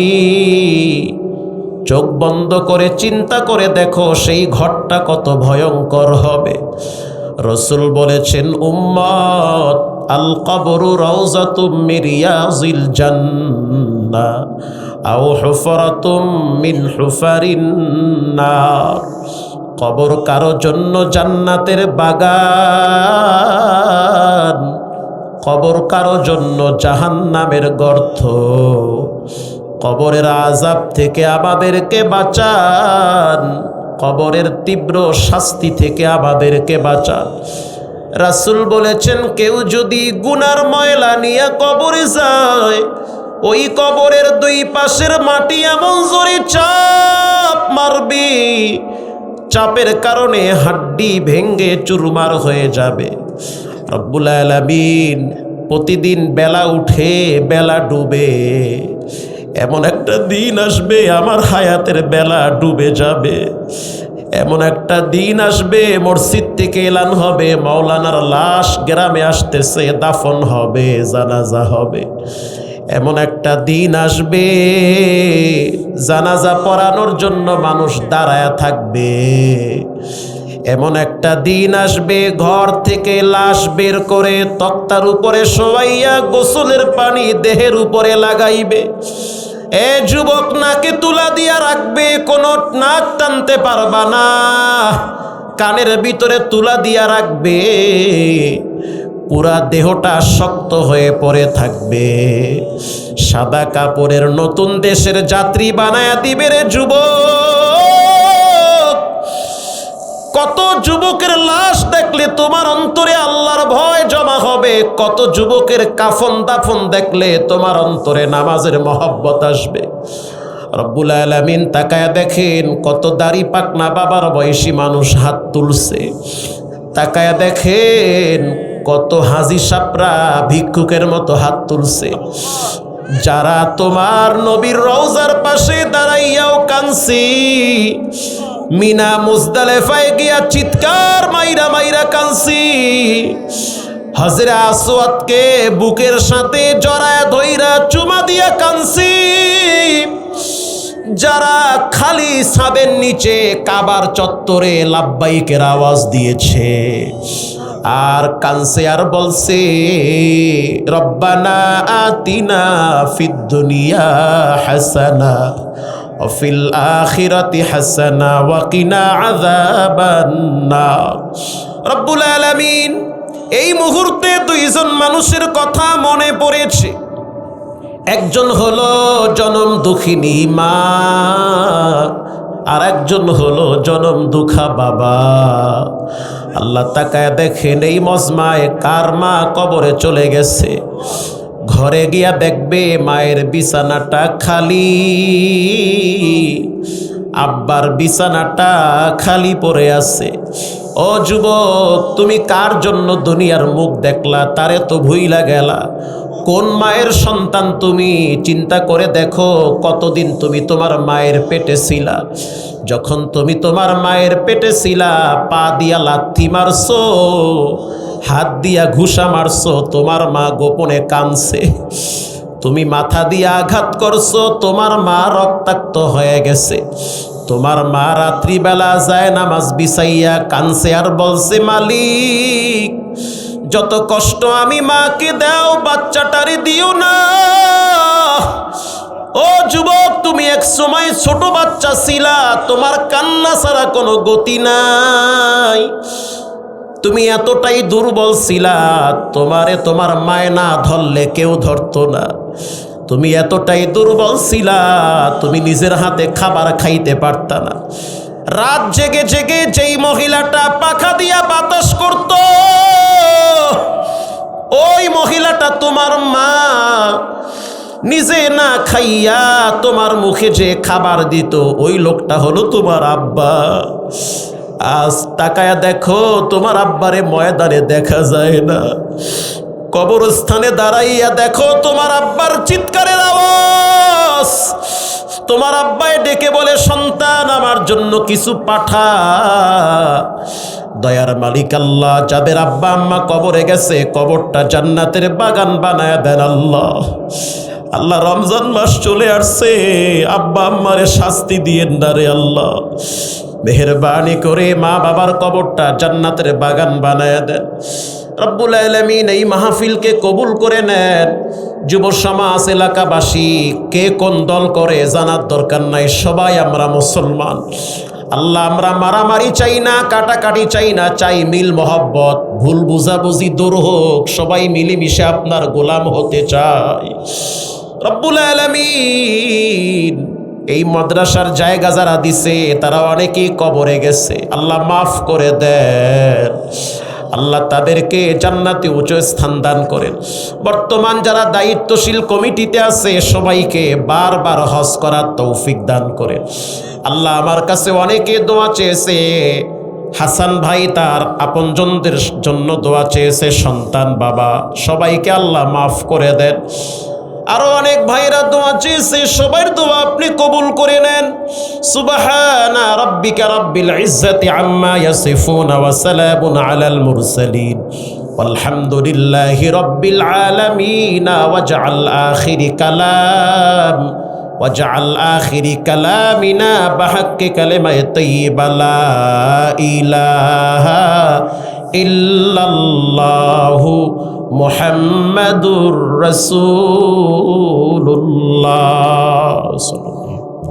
চোখ বন্ধ করে চিন্তা করে দেখো সেই ঘরটা কত ভয়ঙ্কর হবে। রসুল বলেছেন, উম্মত, আল কবরু রাউযাতুম মিন রিয়াজিল জান্নাহ। জান্নাহ আও হুফরাতুম মিন হুফারিন নার। কবর কারো জন্য জান্নাতের বাগান, কবর কারো জন্য জাহান্নামের গর্ত। কবরের আযাব থেকে আমাদেরকে বাঁচান, কবরের তীব্র শাস্তি থেকে আমাদেরকে বাঁচান। রাসূল বলেছেন, কেউ যদি গুনার ময়লা নিয়ে কবরে যায়, ওই কবরের দুই পাশের মাটি এমন জোরে চাপ মারবে, চাপের কারণে হাড্ডি ভেঙ্গে চুরমার হয়ে যাবে। রব্বুল আলামিন প্রতিদিন বেলা উঠে বেলা ডুবে, এমন একটা দিন আসবে আমার হায়াতের বেলা ডুবে যাবে। এমন একটা দিন আসবে মসজিদ থেকে এলান হবে মাওলানার লাশ গ্রামে আসতেছে, দাফন হবে, জানাজা হবে। এমন একটা দিন আসবে জানাজা পড়ানোর জন্য মানুষ দাঁড়ায়া থাকবে। এমন একটা দিন আসবে ঘর থেকে লাশ বের করে তক্তার উপরে শোয়াইয়া গোসলের পানি দেহের উপরে লাগাইবে। এ যুবক, নাকে তুলা দিয়া রাখবে, কোনো নাক টানতে পারবা না। কানের ভিতরে তুলা দিয়া রাখবে, পুরা দেহটা শক্ত হয়ে পড়ে থাকবে। সাদা কাপড়ের নতুন দেশের যাত্রী বানায়া দিবে রে যুবক। কত যুবকের লাশ দেখলে তোমার অন্তরে আল্লাহর ভয় জমা হবে, কত যুবকের কাফন দাফন দেখলে তোমার অন্তরে নামাজের মহব্বত আসবে। রব্বুল আলামিন তাকায়া দেখেন, কত দাড়ি পাকনা বাবার বয়সী মানুষ হাত তুলছে। তাকায়া দেখেন কত হাজি সাপরা ভিক্ষুকের মতো হাত তুলছে। যারা তোমার নবীর রওজার পাশে দাঁড়াইয়াও কানছি, মিনা মুজদালেফায় গিয়া চিৎকার মাইরা মাইরা কানছি, হজরে আসওয়াদকে বুকের সাথে জড়ায় ধইরা চুমা দিয়া কানছি, যারা খালি ছাদের নিচে কাবার চত্বরে লাব্বাইকের আওয়াজ দিয়েছে আর কানছে আর বলছে, রব্বানা আতিনা ফিদ দুনিয়া হাসানা ওয়া ফিল আখিরাতি হাসানা ওয়া কিনা আযাবান নার। রব্বুল আলামিন এই মুহূর্তে দুইজন মানুষের কথা মনে পড়েছে। একজন হলো জনম দুঃখিনী মা, আর একজন হলো জনম দুঃখা বাবা। আল্লাহ তাকায় দেখেন এই মজমায় কার মা কবরে চলে গেছে। ঘরে গিয়া দেখবে মায়ের বিছানাটা খালি, আব্বার বিছানাটা খালি পড়ে আছে। ও যুবক, তুমি কার জন্য দুনিয়ার মুখ দেখলা, তারে তো ভুইলা গেলা। কোন মায়ের সন্তান তুমি? চিন্তা করে দেখো, কতদিন তুমি তোমার মায়ের পেটে ছিলা। যখন তুমি তোমার মায়ের পেটে ছিলা, পা দিয়া লাথি মারছো, হাত দিয়া ঘুষা মারছো, তোমার মা গোপনে কাঁদছে। তুমি মাথা দিয়ে আঘাত করছো, তোমার মা রক্তাক্ত হয়ে গেছে। তোমার মা রাত্রিবেলা যায় নামাজ বিছাইয়া কাঁদছে আর বলছে, মালিক যত কষ্ট আমি মাকে দাও, বাচ্চাটারে দিও না। ও যুবক, তুমি এক সময় ছোট বাচ্চা ছিলা, তোমার কান্না ছাড়া কোনো গতি নাই। তুমি এতটাই দুর্বল ছিলা, তোমারে তোমার মায় না ধরলে কেউ ধরতো না। তুমি এতটাই দুর্বল ছিলা, তুমি নিজের হাতে খাবার খাইতে পারতা না। রাত জেগে জেগে যেই মহিলাটা পাখা দিয়া বাতাস করত, ওই মহিলাটা তোমার মা। নিজে না খাইয়া তোমার মুখে যে খাবার দিত, ওই লোকটা হলো তোমার আব্বা। আজ তাকায়া দেখো, তোমার আব্বারে ময়দানে দেখা যায় না। কবরস্থানে দাঁড়াইয়া দেখো তোমার আব্বার চিৎকারের আওয়াজ। তোমার আব্বায় ডেকে বলে, সন্তান আমার জন্য কিছু পাঠা। দয়ার মালিক আল্লাহ, যাদের আব্বা আম্মা কবরে গেছে, কবরটা জান্নাতের বাগান বানায় দেন আল্লাহ। আল্লাহ, রমজান মাস চলে আসছে, আব্বা আম্মারে শাস্তি দিয়েন না রে আল্লাহ। মেহেরবানি করে মা বাবার কবরটা জান্নাতের বাগান বানায় দেন। রব্বুল আলামিন এই মাহফিলকে কবুল করে নেন। যুব সমাজ, এলাকাবাসী কে কোন দল করে জানার দরকার নাই, সবাই আমরা মুসলমান। আল্লাহ, আমরা মারামারি চাই না, কাটাকাটি চাই না, চাই মিল মহব্বত, ভুল বুঝাবুঝি দূর হোক, সবাই মিলেমিশে আপনার গোলাম হতে চাই। রব্বুল আলামিন এই মাদ্রাসার জায়গা যারা দিছে তারা অনেকেই কবরে গেছে, আল্লাহ মাফ করে দেন। আল্লাহ তাদেরকে জান্নাতে উচ্চ স্থান দান করেন। বর্তমান যারা দায়িত্বশীল কমিটিতে আছে সবাইকে বারবার হজ করার তৌফিক দান করেন। আল্লাহ, আমার কাছে অনেকে দোয়া চেয়েছে, হাসান ভাই তার আপনজনদের জন্য দোয়া চেয়েছে, সন্তান, বাবা, সবাইকে আল্লাহ মাফ করে দেন। আরো অনেক ভাইরা দোয়া চেয়েছে, সবার দোয়া আপনি কবুল করে নেন। সুবহানা রাব্বিকা রাব্বিল ইজ্জাতি আম্মা ইয়াসিফুন ওয়া সালামুন আলাল মুরসালিন ওয়ালহামদুলিল্লাহি রাব্বিল আলামিন। ওয়াজআল আখিরি কালামিনা বিহাক্কি কালিমায়ে তাইয়্যিবা লা ইলাহা ইল্লাল্লাহু মুহাম্মাদুর রাসূলুল্লাহ।